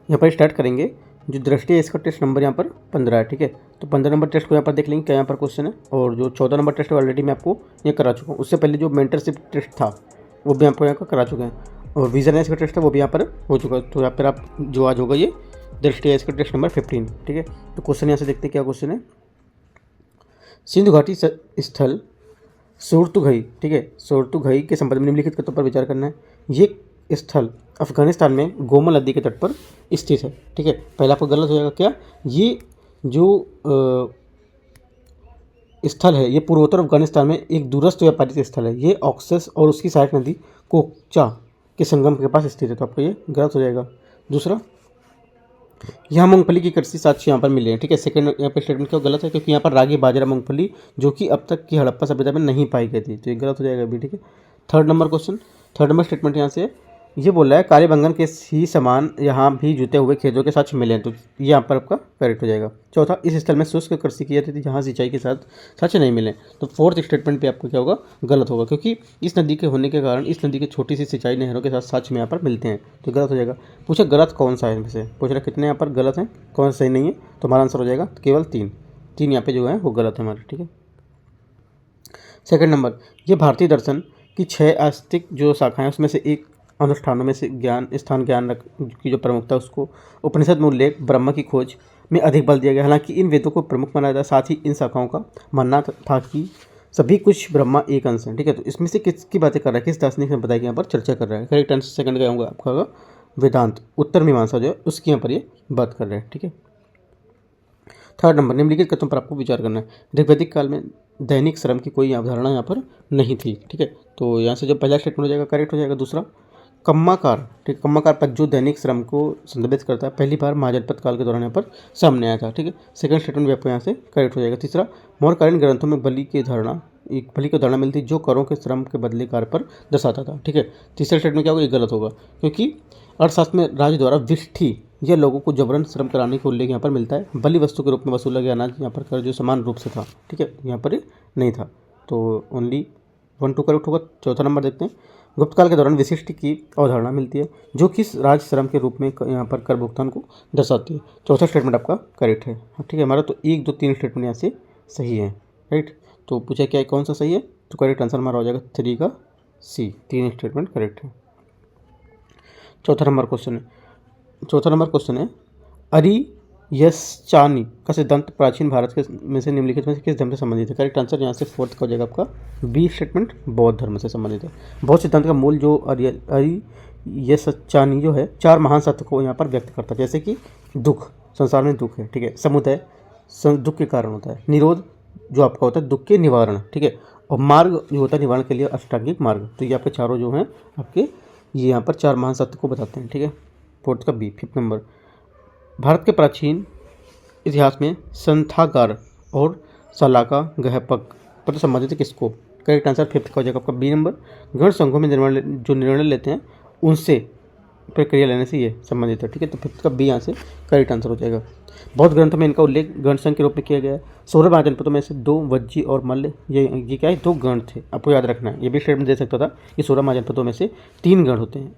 यहाँ पर स्टार्ट करेंगे। जो दृष्टि है इसका टेस्ट नंबर यहाँ पर 15 है, ठीक है। तो 15 नंबर टेस्ट को यहाँ पर देख लेंगे क्या यहाँ पर क्वेश्चन है। और जो 14 नंबर टेस्ट ऑलरेडी मैं आपको ये करा चुका हूँ। उससे पहले जो मेंटरशिप टेस्ट था वो भी आपको यहाँ का करा चुके हैं। और विजन का टेस्ट है वो भी यहाँ पर हो चुका है। तो यहाँ पर आप जो आज होगा ये दृष्टि है इसका टेस्ट नंबर 15, ठीक है। तो क्वेश्चन यहाँ से देखते हैं क्या क्वेश्चन है। सिंधु घाटी स्थल सोरतुघई, ठीक है, सोरतुघई के संबंध में निम्नलिखित कथनों पर विचार करना है। ये स्थल अफगानिस्तान में गोमल नदी के तट पर स्थित है, ठीक है। पहला आपको गलत हो जाएगा क्या, ये जो स्थल है ये पूर्वोत्तर अफगानिस्तान में एक दूरस्थ व्यापारिक स्थल है। ये ऑक्सस और उसकी सहायक नदी कोकचा के संगम के पास स्थित है। तो आपको ये गलत हो जाएगा। दूसरा, यहाँ मूंगफली की कृषि साक्ष्य यहाँ पर मिले हैं, ठीक है। सेकंड यहाँ पर स्टेटमेंट क्यों गलत है, क्योंकि यहाँ पर रागी, बाजरा, मूंगफली जो कि अब तक की हड़प्पा सभ्यता में नहीं पाई गई थी। तो ये गलत हो जाएगा अभी, ठीक है। Third number question, third number statement यहाँ से ये बोल रहा है कालीबंगन के ही समान यहाँ भी जुते हुए खेतों के साक्ष्य मिले हैं। तो ये यहाँ पर आपका करेक्ट हो जाएगा। चौथा, इस स्थल में शुष्क कृषि की जाती थी जहाँ सिंचाई के साथ साक्ष्य नहीं मिले। तो फोर्थ स्टेटमेंट पे आपको क्या होगा, गलत होगा, क्योंकि इस नदी के होने के कारण इस नदी की छोटी सी सिंचाई नहरों के साथ साक्ष्य में यहाँ पर मिलते हैं। तो गलत हो जाएगा। पूछा गलत कौन सा है इनमें से, पूछ रहा कितने यहाँ पर गलत हैं, कौन सा सही नहीं है। तो हमारा आंसर हो जाएगा केवल 3 यहाँ पे जो है वो गलत है हमारे, ठीक है। सेकंड नंबर, ये भारतीय दर्शन की 6 आस्तिक जो शाखाएं उसमें से एक अनुष्ठानों में से ज्ञान की जो प्रमुखता है उसको उपनिषद में उल्लेख ब्रह्म की खोज में अधिक बल दिया गया। हालांकि इन वेदों को प्रमुख माना जाता है, साथ ही इन शाखाओं का मानना था कि सभी कुछ ब्रह्मा एक अंश है, ठीक है। तो इसमें से किसकी बातें कर रहा है, किस दार्शनिक संप्रदाय की यहाँ पर चर्चा कर रहा है। करेक्ट आंसर सेकंड का होगा आपका होगा वेदांत, उत्तर मीमांसा जो है उसकी यहाँ पर ये बात कर रहे हैं, ठीक है। थर्ड नंबर, निम्नलिखित कथनों पर आपको विचार करना है। ऋग्वैदिक काल में दैनिक श्रम की कोई अवधारणा यहाँ पर नहीं थी, ठीक है। तो यहाँ से जो पहला स्टेटमेंट हो जाएगा करेक्ट हो जाएगा। दूसरा, कम्माकार, ठीक, कम्माकार पद जो दैनिक श्रम को संदर्भित करता है पहली बार महाजनपद काल के दौरान यहाँ पर सामने आया था, ठीक है। सेकंड स्टेटमेंट भी आपको यहाँ से करेक्ट हो जाएगा। तीसरा, मौर्यकालीन ग्रंथों में बलि की धारणा मिलती जो करों के श्रम के बदले कार्य पर दर्शाता था, ठीक है। तीसरा स्टेटमेंट क्या होगा, ये गलत होगा, क्योंकि अर्थशास्त्र में राज्य द्वारा विष्ठी यह लोगों को जबरन श्रम कराने का उल्लेख यहाँ पर मिलता है। बलि वस्तु के रूप में वसूला गया अनाज यहाँ पर कर जो समान रूप से था, ठीक है, यहाँ पर नहीं था। तो ओनली 1 2 करेक्ट होगा। चौथा नंबर देखते हैं। गुप्त काल के दौरान विशिष्ट की अवधारणा मिलती है जो कि राज श्रम के रूप में यहाँ पर कर भुगतान को दर्शाती है। चौथा स्टेटमेंट आपका करेक्ट है, ठीक है। हमारा तो 1 2 3 स्टेटमेंट यहाँ से सही है, राइट। तो पूछा क्या कौन सा सही है, तो करेक्ट आंसर हमारा हो जाएगा 3 का C, 3 स्टेटमेंट करेक्ट है। चौथा नंबर क्वेश्चन है अरियश्चानी का सिद्धांत प्राचीन भारत के में से निम्नलिखित में से किस धर्म से संबंधित है। करेक्ट आंसर यहाँ से फोर्थ का हो जाएगा आपका B स्टेटमेंट, बौद्ध धर्म से संबंधित है। बौद्ध सिद्धांत का मूल जो अरियश्चानी जो है 4 महान सत्य को यहाँ पर व्यक्त करता है, जैसे कि दुख, संसार में दुख है, ठीक है। समुदय, दुख के कारण होता है। निरोध जो आपका होता है दुख के निवारण, ठीक है। और मार्ग जो होता है निवारण के लिए अष्टांगिक मार्ग। तो ये आपके चारों जो हैं आपके ये यहाँ पर 4 महान सत्य को बताते हैं, ठीक है। फोर्थ का B। फिफ्थ नंबर, भारत के प्राचीन इतिहास में संथागार और सलाका गहपक पर संबंधित है किसको। करेक्ट आंसर फिफ्थ का हो जाएगा आपका B नंबर। गण संघों में निर्णय लेते हैं उनसे प्रक्रिया लेने से ये संबंधित है, ठीक है। तो फिफ्थ का B यहाँ से करेक्ट आंसर हो जाएगा। बौद्ध ग्रंथों में इनका उल्लेख गण संघ के रूप में किया गया है। 16 महाजनपदों में से 2 वज्जी और मल्ल ये क्या है, 2 गण थे, आपको याद रखना है। ये भी स्टेटमेंट दे सकता था कि 16 महाजनपदों में से 3 गण होते हैं,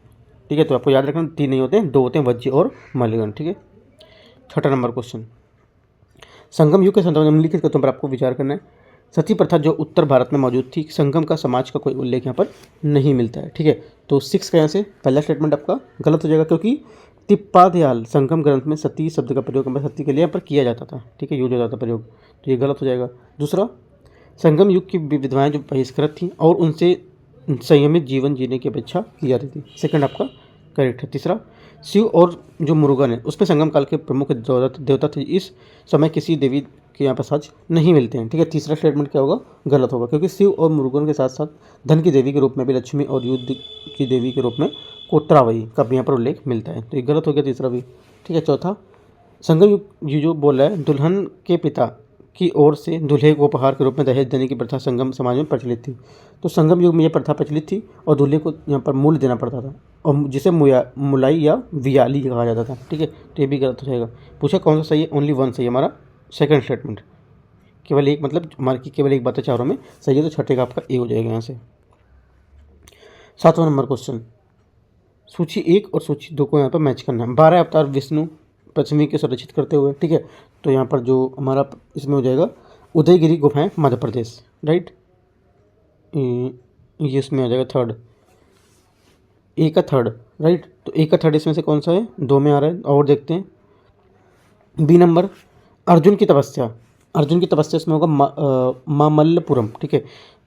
ठीक है। तो आपको याद रखना 3 नहीं होते हैं, 2 होते हैं, वज्जी और मल्लगण, ठीक है। छठा नंबर क्वेश्चन, संगम युग के संदर्भ में निम्नलिखित कथनों पर आपको विचार करना है। सती प्रथा जो उत्तर भारत में मौजूद थी, संगम का समाज का कोई उल्लेख यहाँ पर नहीं मिलता है, ठीक है। तो 6 का यहाँ से पहला स्टेटमेंट आपका गलत हो जाएगा, क्योंकि तिप्पादयाल संगम ग्रंथ में सती शब्द का प्रयोग सती के लिए यहाँ पर किया जाता था, ठीक है, यूज होता था प्रयोग। तो ये गलत हो जाएगा। दूसरा, संगम युग की विधवाएं जो बहिष्कृत थीं और उनसे संयमित जीवन जीने की अपेक्षा की जाती थी, सेकंड आपका करेक्ट है। तीसरा, शिव और जो मुरुगन है उसमें संगम काल के प्रमुख देवता थे। इस समय किसी देवी के यहाँ पर साक्ष्य नहीं मिलते हैं, ठीक है। तीसरा स्टेटमेंट क्या होगा, गलत होगा, क्योंकि शिव और मुरुगन के साथ साथ धन की देवी के रूप में भी लक्ष्मी और युद्ध की देवी के रूप में कोत्रावई का भी यहाँ पर उल्लेख मिलता है। तो ये गलत हो गया तीसरा भी, ठीक है। चौथा, संगम युग ये जो बोला है दुल्हन के पिता की ओर से दूल्हे को उपहार के रूप में दहेज देने की प्रथा संगम समाज में प्रचलित थी। तो संगम युग में यह प्रथा प्रचलित थी और दूल्हे को यहाँ पर मूल्य देना पड़ता था, और जिसे मुलाई या वियाली कहा जाता था, ठीक है। तो ये भी गलत हो जाएगा। पूछा कौन सा सही है, ओनली 1 सही है हमारा सेकंड स्टेटमेंट, केवल एक, मतलब हमारे की केवल एक बात है चारों में सही है। तो छठे का आपका ए हो जाएगा यहाँ से। 7वां नंबर क्वेश्चन, सूची 1 और सूची 2 को यहाँ पर मैच करना है। 12 अवतार विष्णु पृथ्वी के संरक्षित करते हुए, ठीक है। तो यहाँ पर जो हमारा इसमें हो जाएगा उदयगिरी गुफाएं मध्य प्रदेश, राइट। ये इसमें आ जाएगा थर्ड, ए का थर्ड, राइट। तो ए का थर्ड इसमें से कौन सा है, 2 में आ रहा है। और देखते हैं बी नंबर, अर्जुन की तपस्या। अर्जुन की तपस्या इसमें होगा मामल्लपुरम, ठीक है।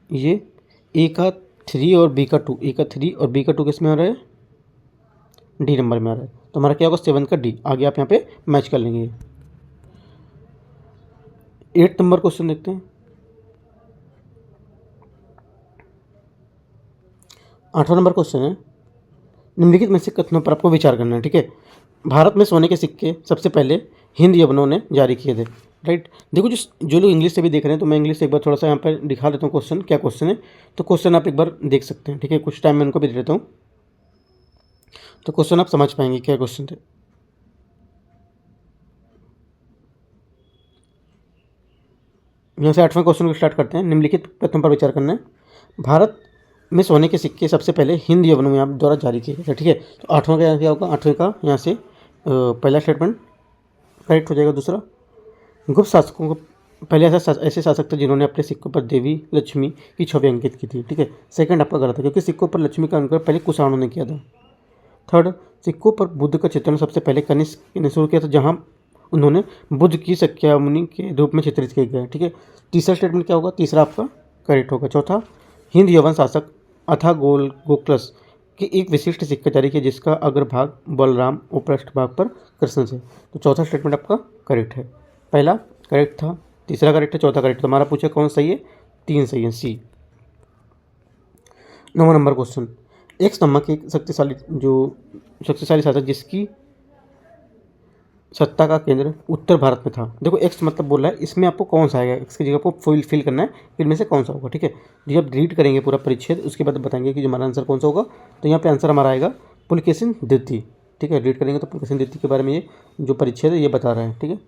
ये ए का 3 और बी का 2, ए का 3 और बी का 2 किस में आ रहा है, डी नंबर में आ रहा है। तो हमारा क्या होगा 7 का डी। आगे आप यहाँ पे मैच कर लेंगे। 8 नंबर क्वेश्चन देखते हैं। 8वां नंबर क्वेश्चन है, निम्नलिखित में से कथनों पर आपको विचार करना है, ठीक है। भारत में सोने के सिक्के सबसे पहले हिंद यवनों ने जारी किए थे, राइट। देखो जो लोग इंग्लिश से भी देख रहे हैं, तो मैं इंग्लिश से एक बार थोड़ा सा यहाँ पर दिखा देता हूँ क्वेश्चन, क्या क्वेश्चन है। तो क्वेश्चन आप एक बार देख सकते हैं, ठीक है। कुछ टाइम मैं उनको भी दे देता हूँ, तो क्वेश्चन आप समझ पाएंगे क्या क्वेश्चन थे। यहाँ से 8वां क्वेश्चन को स्टार्ट करते हैं। निम्नलिखित कथनों पर विचार करना है। भारत में सोने के सिक्के सबसे पहले हिंद यवनों द्वारा जारी किए गए थे, ठीक है। तो 8वां का यहाँ क्या होगा, 8वें का यहाँ से पहला स्टेटमेंट करेक्ट हो जाएगा। दूसरा, गुप्त शासकों को पहले ऐसे शासक थे जिन्होंने अपने सिक्कों पर देवी लक्ष्मी की छवि अंकित की थी, ठीक है। सेकंड आपका गलत है, क्योंकि सिक्कों पर लक्ष्मी का अंकन पहले कुषाणों ने किया था। थर्ड, सिक्कों पर बुद्ध का चित्रण सबसे पहले कनिष्क ने शुरू किया था, जहाँ उन्होंने बुद्ध की शक्यामुनि के रूप में चित्रित किए गए, ठीक है। तीसरा स्टेटमेंट क्या होगा, तीसरा आपका करेक्ट होगा। चौथा, हिंद यवन शासक अथा गोक्लस के एक विशिष्ट सिक्का जारी किया जिसका अग्रभाग बलराम और पृष्ठभाग पर कृष्ण से। तो चौथा स्टेटमेंट आपका करेक्ट है। पहला करेक्ट था, तीसरा करेक्ट है, चौथा करेक्ट। तो हमारा पूछा कौन सही है, 3 सही है, सी। 9वां नंबर क्वेश्चन, एक्स नामक एक शक्तिशाली शासक जिसकी सत्ता का केंद्र उत्तर भारत में था। देखो एक्स मतलब बोल रहा है, इसमें आपको कौन सा आएगा, एक्स की जगह आपको फिल करना है, इनमें से कौन सा होगा, ठीक है। जब आप रीड करेंगे पूरा परिच्छेद, उसके बाद बताएंगे कि हमारा आंसर कौन सा होगा। तो यहाँ पे आंसर हमारा आएगा पुलकेशिन द्वितीय, ठीक है। रीड करेंगे तो पुलकेशिन द्वितीय के बारे में ये जो परिच्छेद है ये बता रहा है, ठीक है।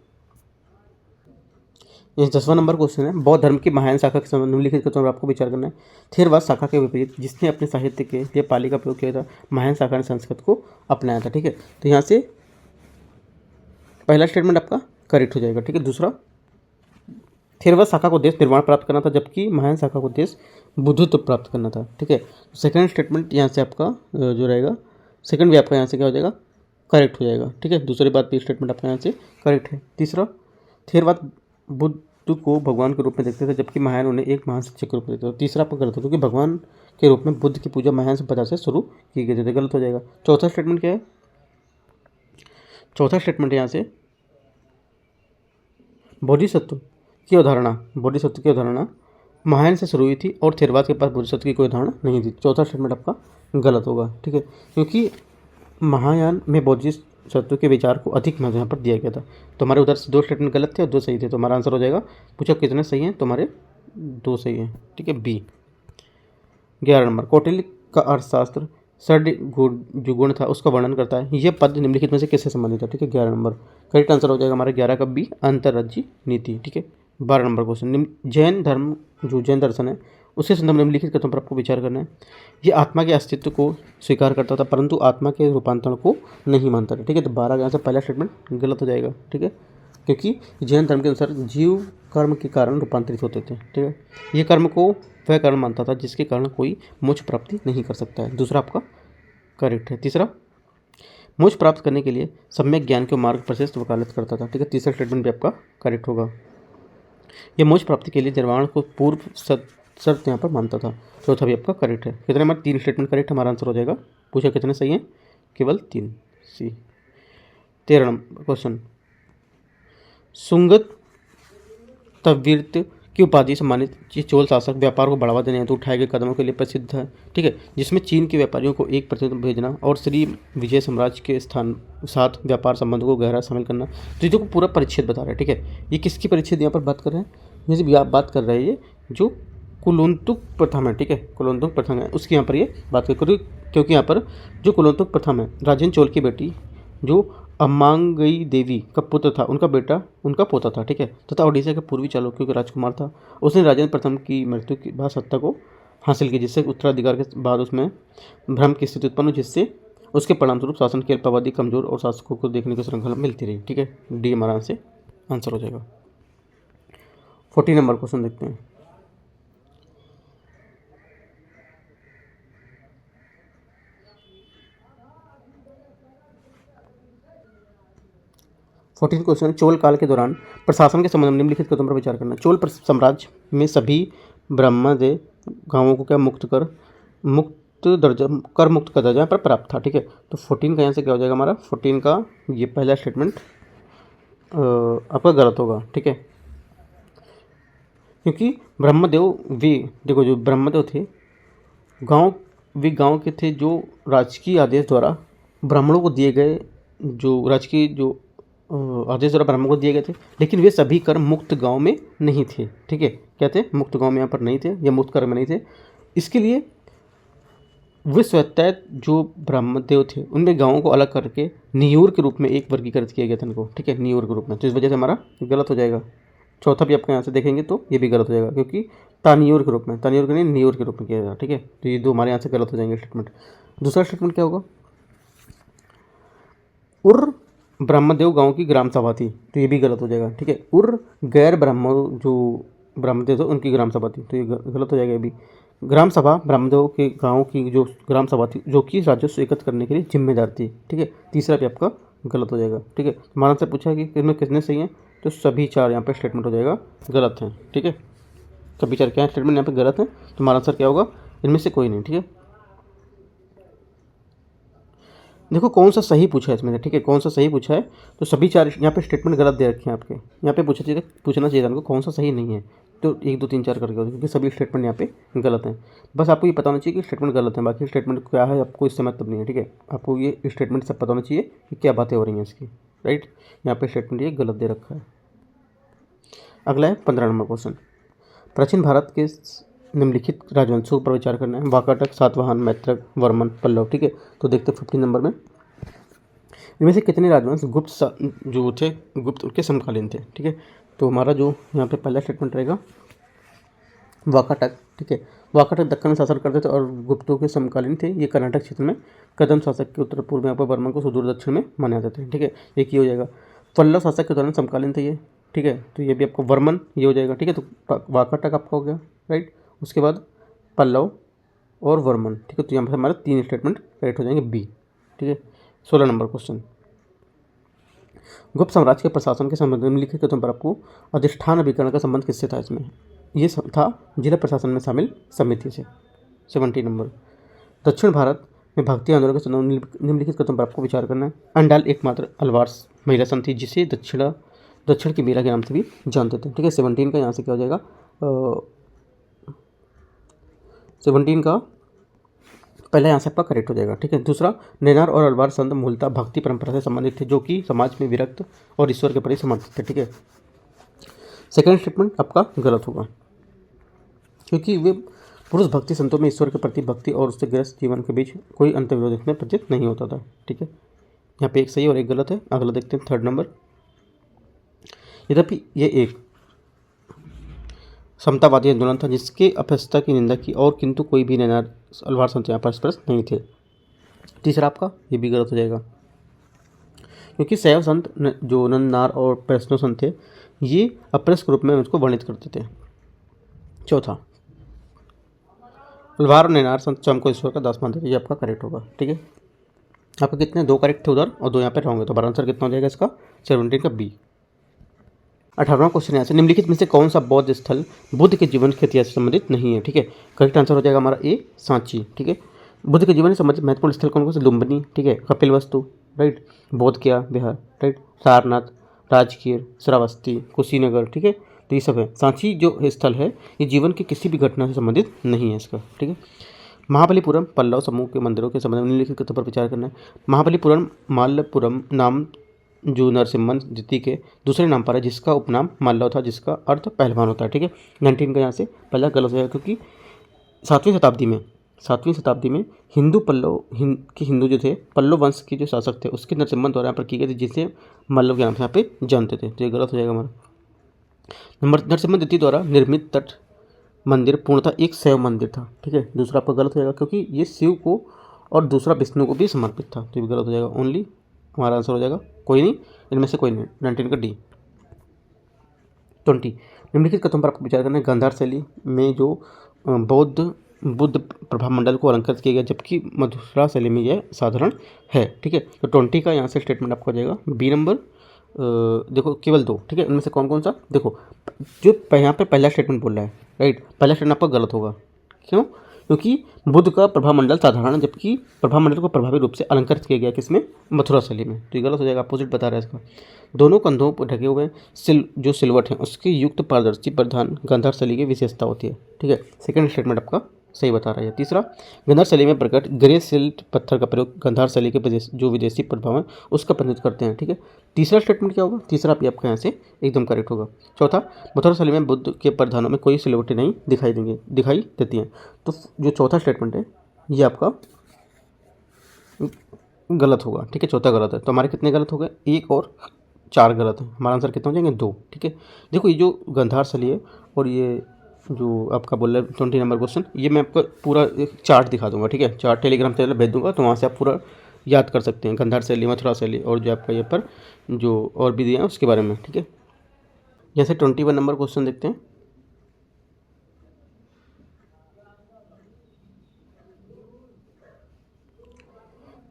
ये 10वां नंबर क्वेश्चन है, बौद्ध धर्म की महायान शाखा के संबंध में निम्नलिखित कथनों पर आपको विचार करना है। थेरवाद शाखा के विपरीत जिसने अपने साहित्य के लिए पाली का प्रयोग किया था, महायान शाखा ने संस्कृत को अपनाया था, ठीक है। तो यहाँ से पहला स्टेटमेंट आपका करेक्ट हो जाएगा, ठीक है। दूसरा, थेरवाद शाखा को देश निर्माण प्राप्त करना था, जबकि महायान शाखा को देश बुद्धत्व प्राप्त करना था, ठीक है। सेकंड स्टेटमेंट यहाँ से आपका जो रहेगा, सेकंड भी आपका यहाँ से क्या हो जाएगा, करेक्ट हो जाएगा, ठीक है। दूसरी बात भी स्टेटमेंट आपका यहाँ से करेक्ट है। तीसरा, थेरवाद बुद्ध को भगवान के रूप में देखते थे, जबकि महायान उन्हें एक महान शिक्षक के रूप में देखते थे। तीसरा आपका गलत हो, क्योंकि भगवान के रूप में बुद्ध की पूजा महायान सभ्यता से शुरू की गई थी, गलत हो जाएगा। चौथा स्टेटमेंट क्या है, चौथा स्टेटमेंट यहाँ से बोधिसत्व की अवधारणा महायान से शुरू हुई थी और थेरवाद के पास बोधिसत्व की कोई अवधारणा नहीं थी। चौथा स्टेटमेंट आपका गलत होगा, ठीक है, क्योंकि महायान में बोधिसत्व के विचार को अधिक महत्व यहाँ पर दिया गया था। तो हमारे उधर से 2 स्टेटमेंट गलत थे और 2 सही थे, तो हमारा आंसर हो जाएगा, पूछा कितने सही हैं, तो हमारे 2 सही हैं, ठीक है, बी। 11 नंबर, कौटिल्य का अर्थशास्त्र षड जो गुण था उसका वर्णन करता है। यह पद निम्नलिखित में से किससे संबंधित है, ठीक है। 11 नंबर करेक्ट आंसर हो जाएगा हमारा 11 का बी, अंतर्राज्यीय नीति, ठीक है। 12 नंबर क्वेश्चन, जैन धर्म जो जैन दर्शन है उसके संदर्भ में निम्नलिखित कथनों पर आपको विचार करना है। ये आत्मा के अस्तित्व को स्वीकार करता था परंतु आत्मा के रूपांतरण को नहीं मानता था, ठीक है। तो 12 का आंसर पहला स्टेटमेंट गलत हो जाएगा, ठीक है, क्योंकि जैन धर्म के अनुसार जीव कर्म के कारण रूपांतरित होते थे, ठीक है। ये कर्म को वह कर्म मानता था जिसके कारण कोई मोक्ष प्राप्ति नहीं कर सकता है। दूसरा आपका करेक्ट है। तीसरा, मोक्ष प्राप्त करने के लिए सम्यक ज्ञान के मार्ग प्रशस्त वकालत करता था, ठीक है। तीसरा स्टेटमेंट भी आपका करेक्ट होगा। यह मोक्ष प्राप्ति के लिए निर्वाण को पूर्व शर्त यहाँ पर मानता था। चौथा भी आपका करेक्ट है। कितने हमारे 3 स्टेटमेंट करेक्ट, हमारा आंसर हो जाएगा। पूछा कितने सही हैं, केवल 3, सी। 13 नंबर क्वेश्चन, सुंगत तवीर्त की उपाधि सम्मानित चोल शासक व्यापार को बढ़ावा देने हेतु उठाए गए कदमों के लिए प्रसिद्ध है, ठीक है, जिसमें चीन के व्यापारियों को 1% भेजना और श्री विजय साम्राज्य के साथ व्यापार संबंधों को गहरा शामिल करना। तो ये पूरा परिच्छेद बता रहा है, ठीक है। ये किसकी परिच्छेद यहाँ पर बात कर रहे हैं, जैसे आप बात कर रहे हैं ये जो कुलोत्तुक प्रथम है, ठीक है, कुलोत्तुक प्रथम है उसकी यहाँ पर ये बात कर, क्योंकि यहाँ पर जो कुलोत्तुक प्रथम है राजेंद्र चोल की बेटी जो अमांगई देवी का पुत्र था, उनका पोता था, ठीक है, तथा ओडिशा के पूर्वी चालुक्यों का राजकुमार था। उसने राजेंद्र प्रथम की मृत्यु के बाद सत्ता को हासिल की, जिससे उत्तराधिकार के बाद उसमें भ्रम की स्थिति उत्पन्न हुई, जिससे उसके परिणामस्वरूप शासन की अल्पावधि कमजोर और शासकों को देखने की श्रृंखला मिलती रही। ठीक है, डी हमारा से आंसर हो जाएगा। 40 नंबर क्वेश्चन देखते हैं। फोर्टीन क्वेश्चन, चोल काल के दौरान प्रशासन के संबंध में निम्नलिखित कदम पर विचार करना। चोल साम्राज्य में सभी ब्रह्मदेव गांवों को क्या मुक्त कर दर्जा पर प्राप्त था। ठीक है, तो 14 का यहाँ से क्या हो जाएगा हमारा, 14 का ये पहला स्टेटमेंट आपका गलत होगा। ठीक है, क्योंकि ब्रह्मदेव वे, देखो जो ब्रह्मदेव थे गांव के थे जो राजकीय आदेश द्वारा ब्राह्मणों को दिए गए, जो राजकीय जो आदेश द्वारा ब्राह्मणों को दिए गए थे, लेकिन वे सभी कर्म मुक्त गांव में नहीं थे। ठीक है, क्या थे, मुक्त गांव में यहाँ पर नहीं थे या मुक्त कर्म में नहीं थे। इसके लिए वे स्वैत्तायत जो ब्रह्मदेव थे उनमें गांवों को अलग करके नियूर के रूप में एक वर्गीकृत किया गया था इनको। ठीक है, नियूर के रूप में, तो इस वजह से हमारा गलत हो जाएगा। चौथा भी आपको यहाँ से देखेंगे तो ये भी गलत हो जाएगा, क्योंकि तानियोर के रूप में, तानियोर के नहीं नियूर के रूप में किया जाएगा। ठीक है, तो ये दो हमारे यहाँ से गलत हो जाएंगे स्टेटमेंट। दूसरा स्टेटमेंट क्या होगा, उर ब्रह्मदेव गांव की ग्राम सभा थी, तो ये भी गलत हो जाएगा। ठीक है, उर गैर ब्रह्म जो ब्रह्मदेव थे उनकी ग्राम सभा थी, तो ये गलत हो जाएगा। ये भी ग्राम सभा ब्रह्मदेव के गांव की जो ग्राम सभा थी जो कि राजस्व एकत्र करने के लिए जिम्मेदार थी। ठीक है, तीसरा भी आपका गलत हो जाएगा। ठीक है, हमारा से पूछा कि इनमें कितने सही हैं, तो सभी चार यहाँ पे स्टेटमेंट हो जाएगा गलत हैं। ठीक है, सभी चार क्या स्टेटमेंट यहाँ पे गलत है, तो हमारा आंसर क्या होगा, इनमें से कोई नहीं। ठीक है, देखो कौन सा सही पूछा है इसमें से। ठीक है, कौन सा सही पूछा है, तो सभी चार यहाँ पे स्टेटमेंट गलत दे रखे हैं आपके। यहाँ पे पूछना चाहिए था उनको कौन सा सही नहीं है, तो 1 2 3 4 करके होता, क्योंकि सभी स्टेटमेंट यहाँ पे गलत हैं। बस आपको ये पता होना चाहिए कि स्टेटमेंट गलत है, बाकी स्टेटमेंट क्या है आपको इससे मतलब नहीं है। ठीक है, आपको ये स्टेटमेंट सब पता होना चाहिए कि क्या बातें हो रही हैं इसकी। राइट, यहाँ पे स्टेटमेंट ये गलत दे रखा है। अगला है 15 नंबर क्वेश्चन, प्राचीन भारत के निम्नलिखित राजवंशों पर विचार करना है। वाकाटक, सातवाहन, मैत्रक, वर्मन, पल्लव। ठीक है, तो देखते हैं 15 नंबर में इनमें से कितने राजवंश जो थे गुप्त के समकालीन थे। ठीक है, तो हमारा जो यहाँ पे पहला स्टेटमेंट रहेगा वाकाटक। ठीक है, वाकाटक दक्कन में शासन करते थे और गुप्तों के समकालीन थे। ये कर्नाटक क्षेत्र में कदम शासक के उत्तर पूर्व में यहाँ पर वर्मन को सुदूर दक्षिण में माने जाते थे। ठीक है, एक ये हो जाएगा। पल्लव शासक के दौरान समकालीन थे ये। ठीक है, तो ये भी आपको वर्मन ये हो जाएगा। ठीक है, तो वाकाटक आपका हो गया। राइट, उसके बाद पल्लव और वर्मन। ठीक है, तो यहाँ पर हमारे 3 स्टेटमेंट करेक्ट हो जाएंगे बी। ठीक है, 16 नंबर क्वेश्चन, गुप्त साम्राज्य के प्रशासन के संबंध में निम्नलिखित कथनों पर आपको अधिष्ठान अभिकरण का संबंध किससे था। इसमें ये था जिला प्रशासन में शामिल समिति से। 17 नंबर, दक्षिण भारत में भक्ति आंदोलन के संबंध में निम्नलिखित कथनों पर आपको विचार करना है। अंडाल एकमात्र अलवार्स महिला संत थी जिसे दक्षिण की मीरा के नाम से भी जानते थे। ठीक है, 17 का यहाँ से क्या हो जाएगा, 17 का पहला यहाँ से आपका करेक्ट हो जाएगा। ठीक है, दूसरा, नैनार और अलवार संत मूलतः भक्ति परंपरा से संबंधित थे जो कि समाज में विरक्त और ईश्वर के प्रति समर्पित थे। ठीक है, सेकंड स्टेटमेंट आपका गलत होगा, क्योंकि वे पुरुष भक्ति संतों में ईश्वर के प्रति भक्ति और उससे ग्रस्त जीवन के बीच कोई अंतर्विरोध इसमें प्रतीत नहीं होता था। ठीक है, यहाँ पे एक सही और एक गलत है। अगला देखते हैं 3rd नंबर, यद्यपि ये एक समतावादी आंदोलन था जिसके अपस्था की निंदा की और किंतु कोई भी नैनार अलवार संत यहाँ पर स्पष्ट नहीं थे। तीसरा आपका ये भी गलत हो जाएगा, क्योंकि शैव संत जो नंदनार और वैष्णव संत थे ये अपरस के रूप में उसको वर्णित करते थे। चौथा, अलवार और नैनार संत स्वयं को ईश्वर का दास मानते थे, ये आपका करेक्ट होगा। ठीक है, आपका कितने 2 करेक्ट थे उधर और 2 यहाँ पे रहोगे, तो हमारा आंसर कितना हो जाएगा इसका 17 का बी। 18वां क्वेश्चन यहाँ से, निम्नलिखित में से कौन सा बौद्ध स्थल बुद्ध के जीवन के इतिहास से संबंधित नहीं है। ठीक है, करेक्ट आंसर हो जाएगा हमारा ए, सांची। ठीक है, बुद्ध के जीवन से संबंधित महत्वपूर्ण स्थल कौन कौन से, लुम्बिनी। ठीक है, कपिलवस्तु। राइट, बोध गया बिहार। राइट, सारनाथ, राजगीर, श्रावस्ती, कुशीनगर। ठीक है, तो ये सब है। सांची जो स्थल है ये जीवन की किसी भी घटना से संबंधित नहीं है इसका। ठीक है, महाबलीपुरम पल्लव समूह के मंदिरों के संबंध में निम्नलिखित कथनों पर विचार करना है। महाबलीपुरम माल्लपुरम नाम जो नरसिम्हन द्वितीय के दूसरे नाम पर है, जिसका उपनाम माल्लव था, जिसका अर्थ पहलवान होता है। ठीक है, 19 का यहाँ से पहला गलत हो जाएगा, क्योंकि 7वीं शताब्दी में हिंदू जो थे पल्लव वंश के जो शासक थे उसके नरसिम्हन द्वारा यहाँ पर की गई थी, जिसे मल्लव के नाम से यहाँ पे जानते थे, तो ये गलत हो जाएगा हमारा। नरसिम्हन द्वितीय द्वारा निर्मित तट मंदिर पूर्णतः एक शैव मंदिर था। ठीक है, दूसरा आपका गलत हो जाएगा, क्योंकि ये शिव को और दूसरा विष्णु को भी समर्पित था, तो ये गलत हो जाएगा। ओनली हमारा आंसर हो जाएगा कोई नहीं, इनमें से कोई नहीं, 19 का डी। 20 निम्नलिखित कथनों पर आपको विचार करना है। गांधार शैली में जो बुद्ध प्रभाव मंडल को अलंकृत किया गया, जबकि मथुरा शैली में यह साधारण है। ठीक है, तो 20 का यहाँ से स्टेटमेंट आपको हो जाएगा बी नंबर। देखो केवल 2, ठीक है, इनमें से कौन कौन सा, देखो जो यहाँ पे पहला स्टेटमेंट बोल रहा है, राइट, पहला स्टेटमेंट आपका गलत होगा। क्यों? क्योंकि बुद्ध का प्रभाव मंडल साधारण है, जबकि प्रभाव मंडल को प्रभावी रूप से अलंकृत किया गया किसमें, मथुरा शैली में, तो ये गलत हो जाएगा, अपोजिट बता रहा है इसका। दोनों कंधों पर ढके हुए जो सिलवट है उसके युक्त पारदर्शी परिधान गांधार शैली की विशेषता होती है। ठीक है, सेकंड स्टेटमेंट आपका सही बता रहा है। तीसरा, गांधार शैली में प्रकट ग्रे सिल्ट पत्थर का प्रयोग गांधार शैली के जो विदेशी प्रभाव है उसका प्रतिनिधित्व करते हैं। ठीक है, तीसरा स्टेटमेंट क्या होगा, तीसरा भी आपका यहाँ से एकदम करेक्ट होगा। चौथा, मथुरा शैली में बुद्ध के परिधानों में कोई सिलवटें नहीं दिखाई देती हैं, तो जो चौथा स्टेटमेंट है ये आपका गलत होगा। ठीक है, चौथा गलत है, तो हमारे कितने गलत हो गए, 1 और 4 गलत है, हमारा आंसर कितना हो जाएंगे, 2। ठीक है, देखो ये जो गांधार शैली है और ये जो आपका बोल रहा है 20 नंबर क्वेश्चन, ये मैं आपको पूरा एक चार्ट दिखा दूंगा। ठीक है, चार्ट टेलीग्राम चैनल भेज दूंगा, तो वहाँ से आप पूरा याद कर सकते हैं गांधार शैली, मथुरा शैली और जो आपका ये पर जो और भी दिया है उसके बारे में। ठीक है, जैसे 21 नंबर क्वेश्चन देखते हैं।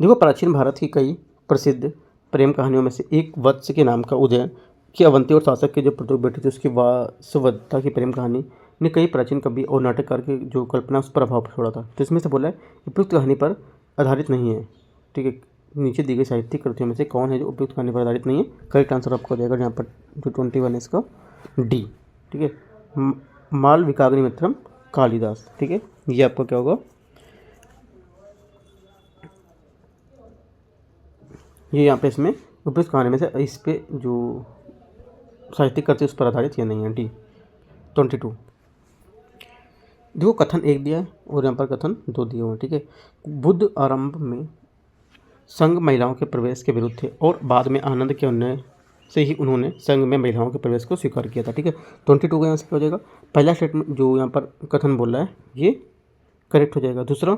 देखो, प्राचीन भारत की कई प्रसिद्ध प्रेम कहानियों में से एक वत्स के नाम का उदय की अवंती और शासक के जो पुत्र बेटे थे उसकी वासवदत्ता की प्रेम कहानी ने कई प्राचीन कवि और नाटककार की जो कल्पना उस पर प्रभाव छोड़ा था। तो इसमें से बोला है उपयुक्त कहानी पर आधारित नहीं है। ठीक है, नीचे दी गई साहित्यिक कृतियों में से कौन है जो उपयुक्त कहानी पर आधारित नहीं है, करेक्ट आंसर आपको हो जाएगा यहाँ पर जो 21 है इसका डी। ठीक है, मालविकाग्निमित्रम कालिदास। ठीक है, ये आपका क्या होगा, ये यहाँ पे इसमें उपयुक्त कहानी में से इस पे जो साहित्यिक कृति उस पर आधारित ये नहीं है, डी। 22 देखो, कथन 1 दिया है और यहाँ पर कथन 2 दिए हुए हैं। ठीक है, बुद्ध आरंभ में संघ महिलाओं के प्रवेश के विरुद्ध थे और बाद में आनंद के अन्वय से ही उन्होंने संघ में महिलाओं के प्रवेश को स्वीकार किया था। ठीक है, 22 का यहाँ से क्या हो जाएगा, पहला स्टेटमेंट जो यहाँ पर कथन बोल रहा है ये करेक्ट हो जाएगा। दूसरा,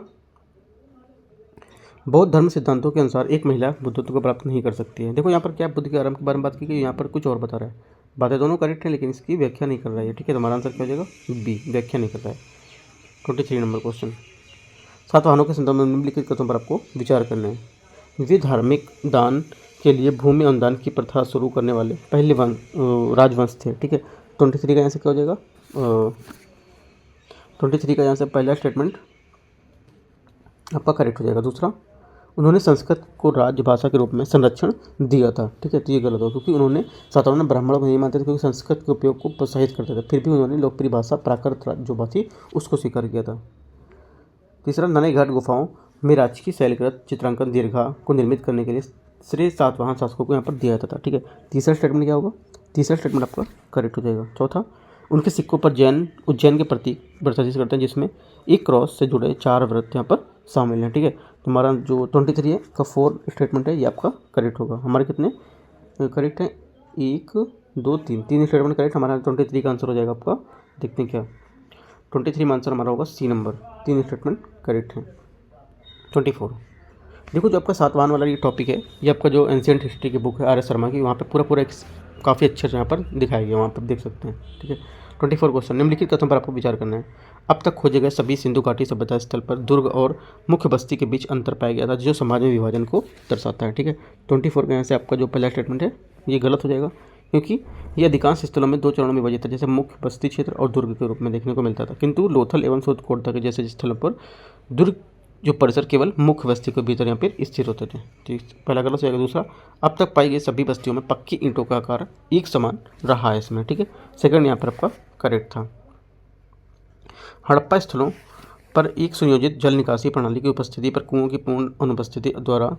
बौद्ध धर्म सिद्धांतों के अनुसार एक महिला बुद्धत्व को प्राप्त नहीं कर सकती है। देखो यहाँ पर क्या बुद्ध के आरंभ के बारे में बात की गई, यहाँ पर कुछ और बता रहा है, बातें दोनों करेक्ट है लेकिन इसकी व्याख्या नहीं कर रहा है। ठीक है, तो हमारा आंसर क्या हो जाएगा, बी, व्याख्या नहीं कर रहा है। 23 नंबर क्वेश्चन, सातवाहनों के संदर्भ में निम्नलिखित कथनों पर आपको विचार करना है। वे धार्मिक दान के लिए भूमि अनुदान की प्रथा शुरू करने वाले पहले राजवंश थे। ठीक है, 23 का यहाँ से क्या हो जाएगा, 23 का यहाँ से पहला स्टेटमेंट आपका करेक्ट हो जाएगा। दूसरा, उन्होंने संस्कृत को राजभाषा के रूप में संरक्षण दिया था। ठीक है, तो ये गलत हो, क्योंकि उन्होंने सातवाहन ब्राह्मणों को नहीं मानते थे, क्योंकि संस्कृत के उपयोग को प्रोत्साहित करते थे, फिर भी उन्होंने लोकप्रिय भाषा प्राकृत जो भाषी उसको स्वीकार किया था। तीसरा, नन्हे घाट गुफाओं में राजकीय शैलकृत चित्रांकन दीर्घा को निर्मित करने के लिए श्रेय सातवाहन शासकों को यहाँ पर दिया जाता था। ठीक है, तीसरा स्टेटमेंट क्या होगा, तीसरा स्टेटमेंट आपका करेक्ट हो जाएगा। चौथा, उनके सिक्कों पर उज्जैन के प्रतीक प्रदर्शित करते हैं, जिसमें एक क्रॉस से जुड़े 4 वृत्त यहाँ पर शामिल हैं। ठीक है, तो हमारा जो 23 है का 4 स्टेटमेंट है ये आपका करेक्ट होगा। हमारे कितने करेक्ट हैं, 1 2 3 स्टेटमेंट करेक्ट, हमारा 23 का आंसर हो जाएगा आपका। देखते हैं क्या 23 में आंसर हमारा होगा सी नंबर, 3 स्टेटमेंट करेक्ट हैं। 24 देखो, जो आपका सातवाहन वाला ये टॉपिक है ये आपका जो एंशिएंट हिस्ट्री की बुक है आर एस शर्मा की, वहाँ पे पूरा एक काफ़ी अच्छे से यहाँ पर दिखाया गया, वहाँ पर देख सकते हैं। ठीक है, 24 क्वेश्चन, निम्नलिखित कथनों पर आपको विचार करना है। अब तक खोजे गए सभी सिंधु घाटी सभ्यता स्थल पर दुर्ग और मुख्य बस्ती के बीच अंतर पाया गया था, जो समाज में विभाजन को दर्शाता है। ठीक है, 24 के यहाँ से आपका जो पहला स्टेटमेंट है ये गलत हो जाएगा, क्योंकि ये अधिकांश स्थलों में 2 चरणों में विभाजित था, जैसे मुख्य बस्ती क्षेत्र और दुर्ग के रूप में देखने को मिलता था, किंतु लोथल एवं सोदकोट के जैसे स्थलों पर दुर्ग जो परिसर केवल मुख्य बस्ती के भीतर यहाँ पर स्थित होते थे। ठीक, पहला गलत हो जाएगा। दूसरा, अब तक पाई गई सभी बस्तियों में पक्की ईंटों का आकार एक समान रहा है इसमें। ठीक है, सेकंड यहाँ पर आपका करेक्ट था। हड़प्पा स्थलों पर एक सुनियोजित जल निकासी प्रणाली की उपस्थिति पर कुओं की पूर्ण अनुपस्थिति द्वारा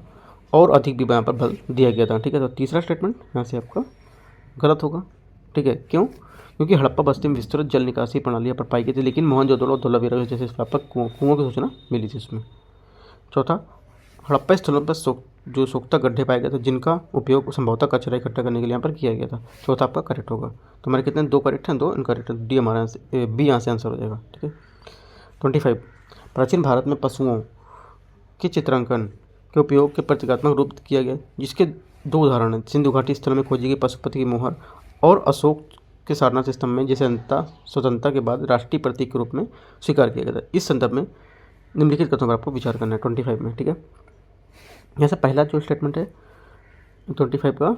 और अधिक भी यहाँ पर बल दिया गया था। ठीक है, तो तीसरा स्टेटमेंट यहाँ से आपका गलत होगा। ठीक है, क्यों, क्योंकि हड़प्पा बस्ती में विस्तृत जल निकासी प्रणाली पर पाई गई थी, लेकिन मोहनजोदड़ो और धोलावीरा जैसे व्यापक कुओं की सूचना मिली थी इसमें। चौथा, हड़प्पा स्थलों पर जो सोख्ता गड्ढे पाए गए थे, जिनका उपयोग संभवतः कचरा इकट्ठा करने के लिए यहाँ पर किया गया था। चौथा आपका करेक्ट होगा। तो हमारे कितने 2 करेक्ट हैं, 2 इनकरेक्ट है, डी हमारा बी यहाँ से आंसर हो जाएगा। ठीक है, 25 प्राचीन भारत में पशुओं के चित्रांकन के उपयोग के प्रतीकात्मक रूप किया गया, जिसके दो उदाहरण हैं। सिंधु घाटी स्थलों में खोजी गई पशुपति की मोहर और अशोक के सारनाथ स्तंभ में, जिसे स्वतंत्रता के बाद राष्ट्रीय प्रतीक के रूप में स्वीकार किया गया था। इस संदर्भ में निम्नलिखित कथनों पर आपको विचार करना है 25 में। ठीक है, यहाँ से पहला जो स्टेटमेंट है 25 का,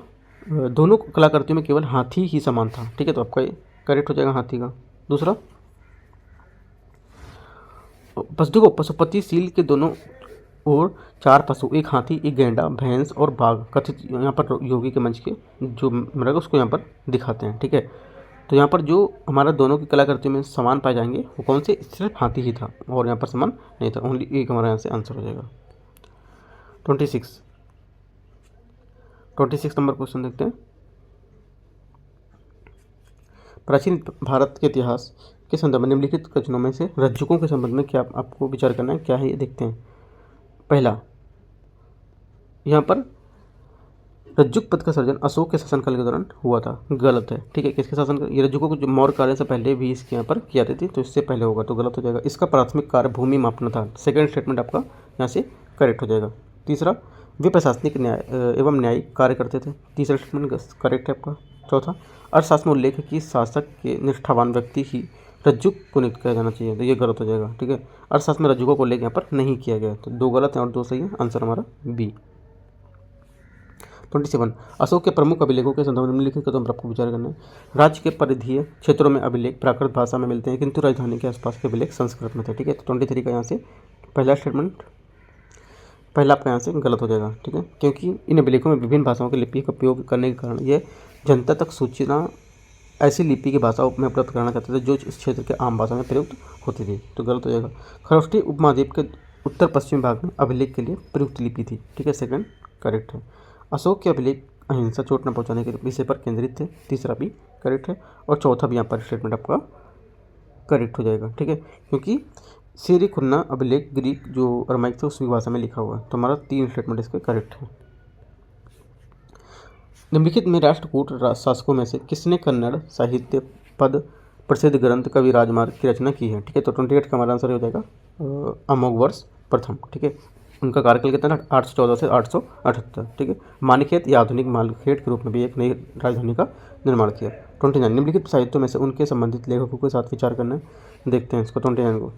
दोनों कलाकृतियों में केवल हाथी ही समान था। ठीक है, तो आपका करेक्ट हो जाएगा हाथी का। दूसरा, देखो पशुपति सील के दोनों और 4 पशु, एक हाथी, एक गैंडा, भैंस और बाघ कथित यहाँ पर योगी के मंच के जो मृग उसको यहाँ पर दिखाते हैं। ठीक है, तो यहाँ पर जो हमारा दोनों की कलाकृति में समान पाए जाएंगे वो कौन से, सिर्फ हाथी ही था और यहाँ पर समान नहीं था। ओनली एक हमारा यहाँ से आंसर हो जाएगा। 26 नंबर क्वेश्चन देखते हैं। प्राचीन भारत के इतिहास के संदर्भ में निम्नलिखित कथनों में से रज्जुकों के संबंध में क्या आपको विचार करना है, क्या है ये देखते हैं। पहला, यहाँ पर रज्जुक पद का सर्जन अशोक के शासनकाल के दौरान हुआ था, गलत है। ठीक है, किसके शासन, ये रज्जुकों को जो मौर्य कार्य से पहले भी इसके यहाँ पर किया जाती थी, तो इससे पहले होगा, तो गलत हो जाएगा। इसका प्राथमिक कार्य भूमि मापना था। सेकंड स्टेटमेंट आपका यहाँ से करेक्ट हो जाएगा। तीसरा, वे प्रशासनिक न्याय एवं न्यायिक कार्य करते थे। तीसरा स्टेटमेंट करेक्ट है आपका। चौथा, अर्थशास्त्र में उल्लेख है कि शासक के निष्ठावान व्यक्ति ही रज्जुक को नियुक्त किया जाना चाहिए, तो ये गलत हो जाएगा। ठीक है, अर्थशास्त्र में रज्जुकों को उल्लेख यहाँ पर नहीं किया गया, तो 2 गलत हैं और 2 सही है। आंसर हमारा बी। 27, अशोक के प्रमुख अभिलेखों के संदर्भ में निम्नलिखित कथनों पर आपको विचार करना है। राज्य के परिधीय क्षेत्रों में अभिलेख प्राकृत भाषा में मिलते हैं, किंतु राजधानी के आसपास के अभिलेख संस्कृत में थे। ठीक है, तो 23 का यहाँ से पहला स्टेटमेंट, पहला आपका यहाँ से गलत हो जाएगा। ठीक है, क्योंकि इन अभिलेखों में विभिन्न भाषाओं की लिपि का उपयोग करने के कारण यह जनता तक सूचना ऐसी लिपि की भाषा में उपलब्ध कराना चाहते थे जो इस क्षेत्र के आम भाषा में प्रयुक्त होती थी, तो गलत हो जाएगा। खरोष्ठी उपमहाद्वीप के उत्तर पश्चिमी भाग में अभिलेख के लिए प्रयुक्त लिपि थी। ठीक है, सेकंड करेक्ट है। अशोक के अभिलेख अहिंसा, चोट न पहुंचाने के विषय पर केंद्रित थे। तीसरा भी करेक्ट है और चौथा भी यहाँ पर स्टेटमेंट आपका करेक्ट हो जाएगा। ठीक है, क्योंकि शेरी खुन्ना अभिलेख ग्रीक जो अरमाइक थे उसकी भाषा में लिखा हुआ है, तो हमारा 3 स्टेटमेंट इसके करेक्ट है। निम्नलिखित में राष्ट्रकूट शासकों में से किसने कन्नड़ साहित्य पद प्रसिद्ध ग्रंथ कवि राजमार्ग की रचना की है। ठीक है, तो 28 का हमारा आंसर हो जाएगा अमोघवर्ष प्रथम। ठीक है, उनका कार्यकाल कितना था, 814 से 878। ठीक है, मानिखेत या आधुनिक मालखेड़ के रूप में भी एक नई राजधानी का निर्माण किया। 29, निम्नलिखित साहित्यों में से उनके संबंधित लेखकों के साथ विचार करना है, देखते हैं इसको 29 को।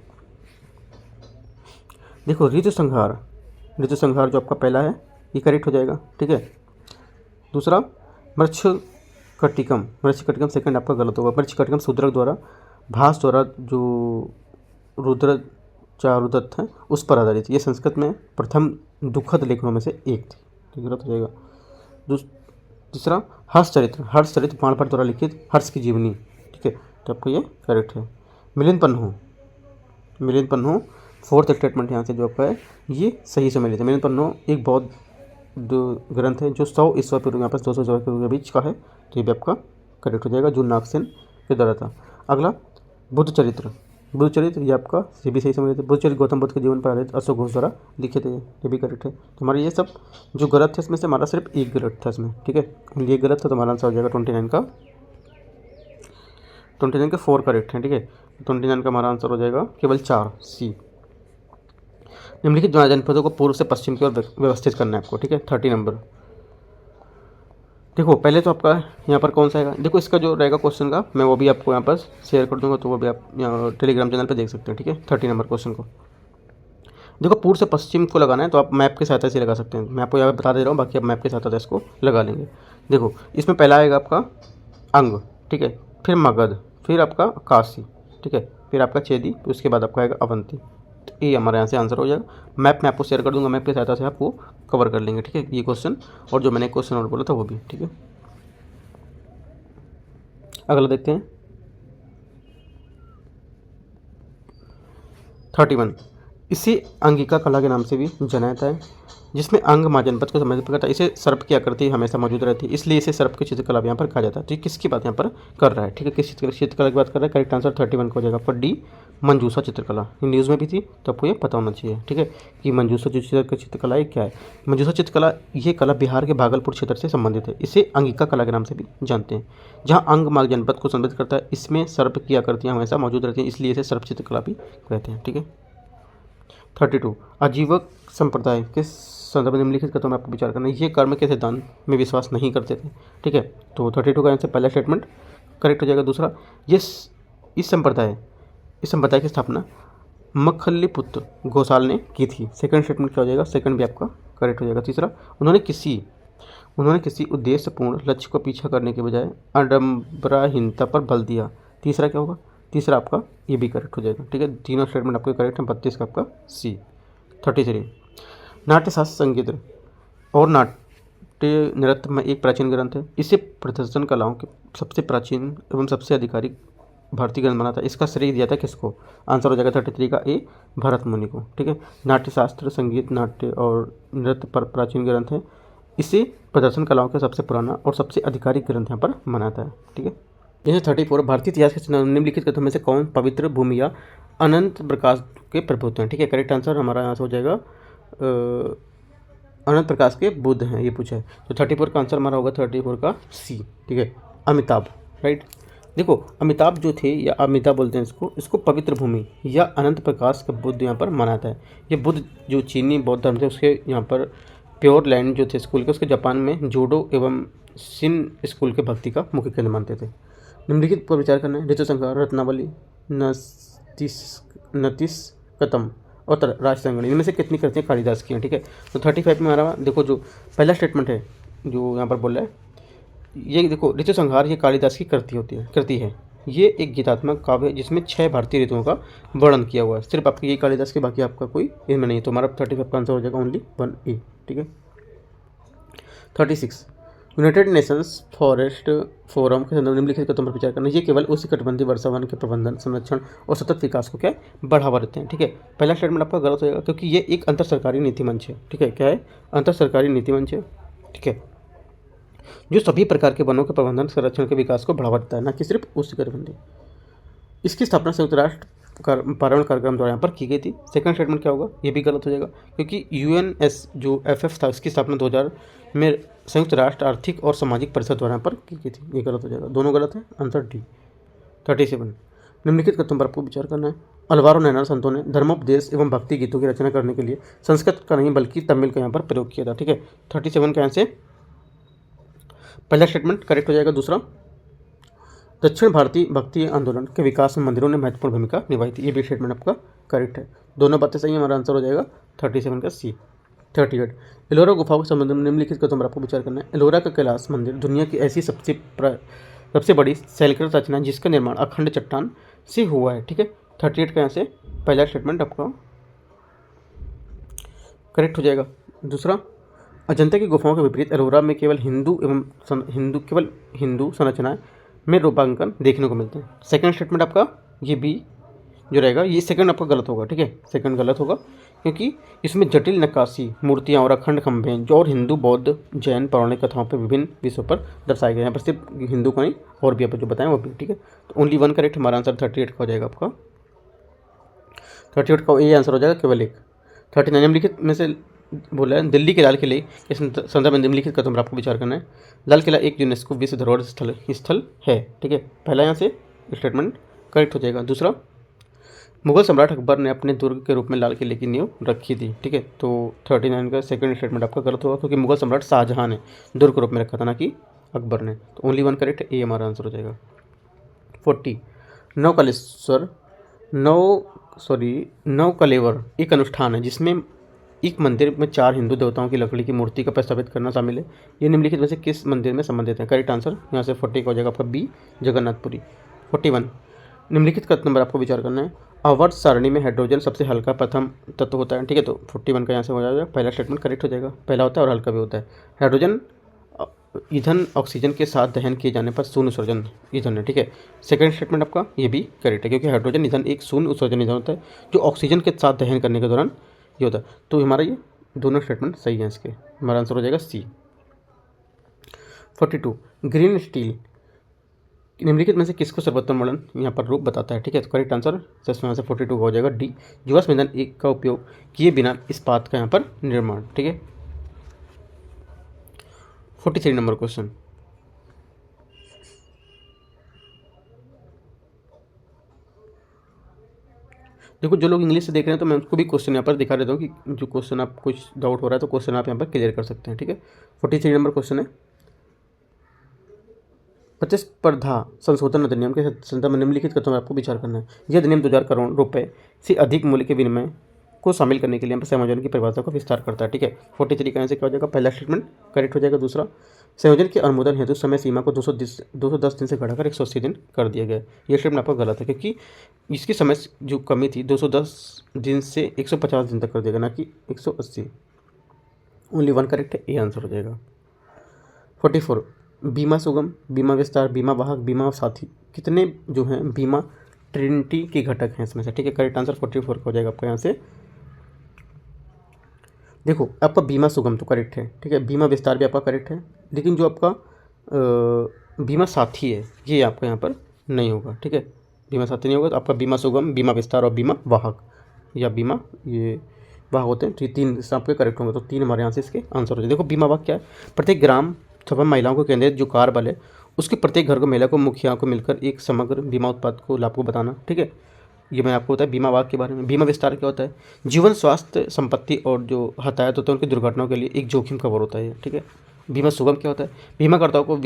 देखो ऋतु संहार जो आपका पहला है ये करेक्ट हो जाएगा। ठीक है, दूसरा मृच्छकटिकम सेकंड आपका गलत होगा। मृच्छकटिकम शूद्रक द्वारा भास द्वारा जो रुद्र चारुदत्त है उस पर आधारित, ये संस्कृत में प्रथम दुखद लेखनों में से एक थी, तो गलत हो जाएगा। तीसरा हर्षचरित्र बाणभट्ट द्वारा लिखित हर्ष की जीवनी। ठीक है, तो आपको ये करेक्ट है। मिलिंद पन्नू फोर्थ स्टेटमेंट यहाँ से जो आपका है ये सही से मिले थे। मिलिंद पन्नू एक बौद्ध ग्रंथ है जो 100 ईस्वी पूर्व यहाँ पर 200 ईस्वी पूर्व के बीच का है, तो ये भी आपका करेक्ट हो जाएगा, जो नागसेन के द्वारा था। अगला बुद्ध चरित्र ये आपका ये भी सही समझ लेते। बुद्ध चरित्र गौतम बुद्ध के जीवन पर आधारित अशोक घोष द्वारा लिखे थे, ये भी करेक्ट है। तो हमारा ये सब जो गलत है इसमें से हमारा सिर्फ एक गलत था इसमें। ठीक है, ये गलत था तो हमारा आंसर हो जाएगा 29 के 4 करेक्ट है। ठीक है, 29 का हमारा आंसर हो जाएगा केवल 4 सी। निम्नलिखित जनपदों को पूर्व से पश्चिम की ओर व्यवस्थित करना है आपको। ठीक है, 30 नंबर। देखो पहले तो आपका यहाँ पर कौन सा आएगा, देखो इसका जो रहेगा क्वेश्चन का मैं वो भी आपको यहाँ पर शेयर कर दूंगा, तो वो भी आप यहाँ टेलीग्राम चैनल पे देख सकते हैं। ठीक है, 30 नंबर क्वेश्चन को देखो पूर्व से पश्चिम को लगाना है तो आप मैप की सहायता से लगा सकते हैं। मैं आपको यहाँ बता दे रहा हूँ, बाकी आप मैप की सहायता से इसको लगा लेंगे। देखो इसमें पहला आएगा आपका अंग, ठीक है, फिर मगध, फिर आपका काशी, ठीक है, फिर आपका चेदी, फिर उसके बाद आपका आएगा अवंती। तो ये हमारे यहाँ से आंसर हो जाएगा। मैप मैं आपको शेयर कर दूंगा, मैप की सहायता से आप वो कवर कर लेंगे। ठीक है, ये क्वेश्चन और जो मैंने क्वेश्चन और बोला था वो भी। ठीक है, अगला देखते हैं 31। इसे अंगिका कला के नाम से भी जाना जाता है, जिसमें अंग माँ जनपद को समर्पित करता है। इसे सर्प की आकृति हमेशा मौजूद रहती है, इसलिए इसे सर्प की चित्रकला यहाँ पर कहा जाता है। तो किसकी बात यहाँ पर कर रहा है, ठीक है, किस चित्रकला की बात कर रहा है। करेक्ट आंसर 31 को हो जाएगा आपका डी, मंजूषा चित्रकला। ये न्यूज़ में भी थी तो आपको ये पता होना चाहिए। ठीक है, कि मंजूषा जो चित्रकला है क्या है। मंजूषा चित्रकला ये कला बिहार के भागलपुर क्षेत्र से संबंधित है। इसे अंगिका कला के नाम से भी जानते हैं, जहाँ अंग मार्ग जनपद को संबोधित करता है। इसमें सर्प की आकृतियाँ हमेशा मौजूद रहती हैं, इसलिए इसे सर्प चित्रकला भी कहते हैं। ठीक है, 32 आजीवक संप्रदाय के संदर्भ में निम्नलिखित कथनों में आपको विचार करना है। ये कर्म के सिद्धांत में विश्वास नहीं करते थे, ठीक है। तो 32 का आंसर पहला स्टेटमेंट करेक्ट हो जाएगा। दूसरा, ये इस संप्रदाय की स्थापना मखल्लीपुत्र घोषाल ने की थी। सेकंड स्टेटमेंट क्या हो जाएगा, सेकंड भी आपका करेक्ट हो जाएगा। तीसरा, उन्होंने किसी उद्देश्यपूर्ण लक्ष्य को पीछा करने के बजाय आडंबराहीनता पर बल दिया। तीसरा क्या होगा, तीसरा आपका ये भी करेक्ट हो जाएगा, ठीक है। तीनों स्टेटमेंट आपके करेक्ट हैं। 32 का आपका सी। 33 नाट्यशास्त्र संगीत और नाट्य नृत्य में एक प्राचीन ग्रंथ है। इसे प्रदर्शन कलाओं के सबसे प्राचीन एवं सबसे आधिकारिक भारतीय ग्रंथ बना था। इसका श्रेय दिया था किसको, आंसर हो जाएगा 33 का ए, भरत मुनि को, ठीक है। नाट्यशास्त्र संगीत नाट्य और नृत्य पर प्राचीन ग्रंथ है। इसे प्रदर्शन कलाओं का सबसे पुराना और सबसे आधिकारिक ग्रंथ यहाँ पर माना है, ठीक है। जैसे 34 भारतीय इतिहास के निम्नलिखित ग्रंथों में से कौन पवित्र भूमि या अनंत प्रकाश के प्रभुत्व हैं, ठीक है। करेक्ट आंसर हमारा यहाँ से हो जाएगा अनंत प्रकाश के बुद्ध हैं, ये पूछा है। तो 34 का आंसर हमारा होगा 34 का सी, ठीक है। अमिताभ, राइट। देखो अमिताभ जो थे या अमिताभ बोलते हैं इसको पवित्र भूमि या अनंत प्रकाश का बुद्ध यहाँ पर माना जाता है। ये बुद्ध जो चीनी बौद्ध धर्म थे उसके यहाँ पर प्योर लैंड जो थे स्कूल के, उसके जापान में जूडो एवं शिन स्कूल के भक्ति का मुख्य केंद्र मानते थे। निम्नलिखित पर विचार करना है। ऋतु संहार, रत्नावली, नतिस्कतम और राजसंगणी, इनमें से कितनी कृतियाँ कालिदास की हैं, ठीक है। तो 35 में हमारा देखो जो पहला स्टेटमेंट है जो यहाँ पर बोल रहा है, ये देखो ऋतु संहार ये कालिदास की कृति है। ये एक गीतात्मक काव्य है जिसमें 6 भारतीय ऋतुओं का वर्णन किया हुआ है। सिर्फ आपकी ये कालिदास के, बाकी आपका कोई इसमें नहीं। तो हमारा 35 का आंसर हो जाएगा ओनली 1A, ठीक है। 36 यूनाइटेड नेशंस फॉरेस्ट फोरम के संदर्भ में निम्नलिखित कथनों पर विचार करना। ये केवल उष्णकटिबंधीय वर्षा वन के प्रबंधन, संरक्षण और सतत विकास को क्या बढ़ावा देते हैं, ठीक है। पहला स्टेटमेंट आपका गलत हो जाएगा क्योंकि ये एक अंतर सरकारी नीति मंच है, ठीक है। क्या है, अंतर सरकारी नीति मंच है, ठीक है, जो सभी प्रकार के वनों के प्रबंधन, संरक्षण के विकास को बढ़ावा देता है, न कि सिर्फ उष्णकटिबंधीय। इसकी स्थापना संयुक्त राष्ट्र पर्यावरण कार्यक्रम द्वारा यहाँ पर की गई थी। सेकंड स्टेटमेंट क्या होगा, ये भी गलत हो जाएगा क्योंकि यूएनएस जो एफएफ था इसकी स्थापना 2000 में संयुक्त राष्ट्र आर्थिक और सामाजिक परिषद द्वारा यहाँ पर की गई थी। ये गलत हो जाएगा, दोनों गलत है, आंसर डी। 37 निम्नलिखित कथनों पर आपको विचार करना है। अलवारो नैनार संतों ने धर्मोपदेश एवं भक्ति गीतों की रचना करने के लिए संस्कृत का नहीं बल्कि तमिल का यहाँ पर प्रयोग किया था, ठीक है। 37 का यहाँ से पहला स्टेटमेंट करेक्ट हो जाएगा। दूसरा, दक्षिण भारतीय भक्ति आंदोलन के विकास में मंदिरों ने महत्वपूर्ण भूमिका निभाई थी। ये भी स्टेटमेंट आपका करेक्ट है, दोनों बातें सही है। हमारा आंसर हो जाएगा 37 का सी। 38 एलोरा गुफाओं के संबंध में निम्नलिखित कथनों पर आपको विचार करना है। एलोरा का कैलाश मंदिर दुनिया की ऐसी सबसे बड़ी शैलकृत रचना है जिसका निर्माण अखंड चट्टान से हुआ है, ठीक है। 38 का यहाँ से पहला स्टेटमेंट आपका करेक्ट हो जाएगा। दूसरा, अजंता की गुफाओं के विपरीत एलोरा में केवल हिंदू संरचनाएं में रूपांकन देखने को मिलते हैं। सेकंड स्टेटमेंट आपका ये भी जो रहेगा, ये सेकंड आपका गलत होगा, ठीक है। सेकंड गलत होगा क्योंकि इसमें जटिल नक्काशी, मूर्तियाँ और अखंड खंभे जो और हिंदू, बौद्ध, जैन पौराणिक कथाओं पर विभिन्न विषयों पर दर्शाए गए हैं। यहाँ पर सिर्फ हिंदू का नहीं और भी आप जो बताएं वो भी, ठीक है। तो ओनली 1 करेक्ट, हमारा आंसर 38 का हो जाएगा। आपका 38 का ये आंसर हो जाएगा केवल एक। 39 निम्नलिखित में से बोला है दिल्ली के लाल किले इस संदर्भ में निम्नलिखित कथनों पर आपको विचार करना है। लाल किला एक यूनेस्को विश्व धरोहर स्थल है, ठीक है। पहला यहाँ से स्टेटमेंट करेक्ट हो जाएगा। दूसरा, मुगल सम्राट अकबर ने अपने दुर्ग के रूप में लाल किले की नींव रखी थी, ठीक है। तो 39 का सेकंड स्टेटमेंट आपका गलत होगा क्योंकि मुगल सम्राट शाहजहां ने दुर्ग के रूप में रखा था, ना कि अकबर ने। तो ओनली 1 करेक्ट, ये हमारा आंसर हो जाएगा। 40 नवकलेवर एक अनुष्ठान है जिसमें एक मंदिर में 4 हिंदू देवताओं की लकड़ी की मूर्ति का प्रतिष्ठापित करना शामिल है। ये निम्नलिखित में से किस मंदिर में संबंधित है। करेक्ट आंसर यहाँ से 40 का हो जाएगा आपका बी, जगन्नाथपुरी। 41 निम्नलिखित कथन नंबर आपको विचार करना है। आवर्त सारणी में हाइड्रोजन सबसे हल्का प्रथम तत्व होता है, ठीक है। तो 41 का यहाँ से हो जाएगा पहला स्टेटमेंट करेक्ट हो जाएगा। पहला होता है और हल्का भी होता है। हाइड्रोजन ईंधन ऑक्सीजन के साथ दहन किए जाने पर शून्य उत्सर्जन ईंधन है, ठीक है। सेकंड स्टेटमेंट आपका ये भी करेक्ट है क्योंकि हाइड्रोजन ईंधन एक शून्य उत्सर्जन ईंधन होता है जो ऑक्सीजन के साथ दहन करने के दौरान ये होता है। तो हमारा ये दोनों स्टेटमेंट सही हैं इसके, हमारा आंसर हो जाएगा सी। 42 ग्रीन स्टील निम्नलिखित में से किसको सर्वोत्तम मॉडल यहाँ पर रूप बताता है, ठीक है। तो करेक्ट आंसर यहाँ से 42 का हो जाएगा डी, जीवाश्म ईंधन एक का उपयोग किए बिना इस्पात का यहाँ पर निर्माण, ठीक है। 43 नंबर क्वेश्चन, देखो जो लोग इंग्लिश से देख रहे हैं तो मैं उनको भी क्वेश्चन यहाँ पर दिखा देता हूँ कि जो क्वेश्चन आप कुछ डाउट हो रहा है तो क्वेश्चन आप यहाँ पर क्लियर कर सकते हैं। ठीक है, 43 नंबर क्वेश्चन है, प्रतिस्पर्धा संशोधन अधिनियम के संदर्भ में निम्नलिखित कथनों में आपको विचार करना है। यह अधिनियम 2000 करोड़ रुपए से अधिक मूल्य के विनिमय को शामिल करने के लिए संयोजन की परिभाषा को विस्तार करता है। ठीक है, 43 का आंसर क्या हो जाएगा, पहला स्टेटमेंट करेक्ट हो जाएगा। दूसरा, संयोजन के अनुमोदन हेतु समय सीमा को 210 दिन से बढ़ाकर 180 दिन कर दिया गया। ये स्टेटमेंट आपका गलत है, क्योंकि इसकी समय जो कमी थी 210 दिन से 150 दिन तक कर दिया गया, ना कि 180। ओनली वन करेक्ट है, ये आंसर हो जाएगा। 44, बीमा सुगम, बीमा विस्तार, बीमा वाहक, बीमा साथी, कितने जो हैं बीमा ट्रिनिटी के घटक हैं इसमें से। ठीक है, करेक्ट आंसर 44 का हो जाएगा आपका यहाँ से। देखो आपका बीमा सुगम तो करेक्ट है, ठीक है, बीमा विस्तार भी आपका करेक्ट है, लेकिन जो आपका बीमा साथी है ये आपका यहाँ पर नहीं होगा। ठीक है, बीमा साथी नहीं होगा, तो आपका बीमा सुगम, बीमा विस्तार और बीमा वाहक या बीमा ये वाहक होते हैं, तो ये 3 आपके करेक्ट होंगे। तो 3 हमारे यहाँ से इसके आंसर हो जाए। देखो बीमा वाहक क्या है, प्रत्येक ग्राम सभा महिलाओं को केंद्रित जो कार्यबल है उसके प्रत्येक घर को महिला को मुखिया को मिलकर एक समग्र बीमा उत्पाद को लाभ को बताना। ठीक है, ये मैं आपको बताया बीमा वाहक के बारे में। बीमा विस्तार क्या होता है, जीवन, स्वास्थ्य, संपत्ति और जो हताहत होते हैं उनकी दुर्घटनाओं के लिए एक जोखिम कवर होता है। ठीक है, बीमा सुगम क्या होता है, बीमाकर्ताओं को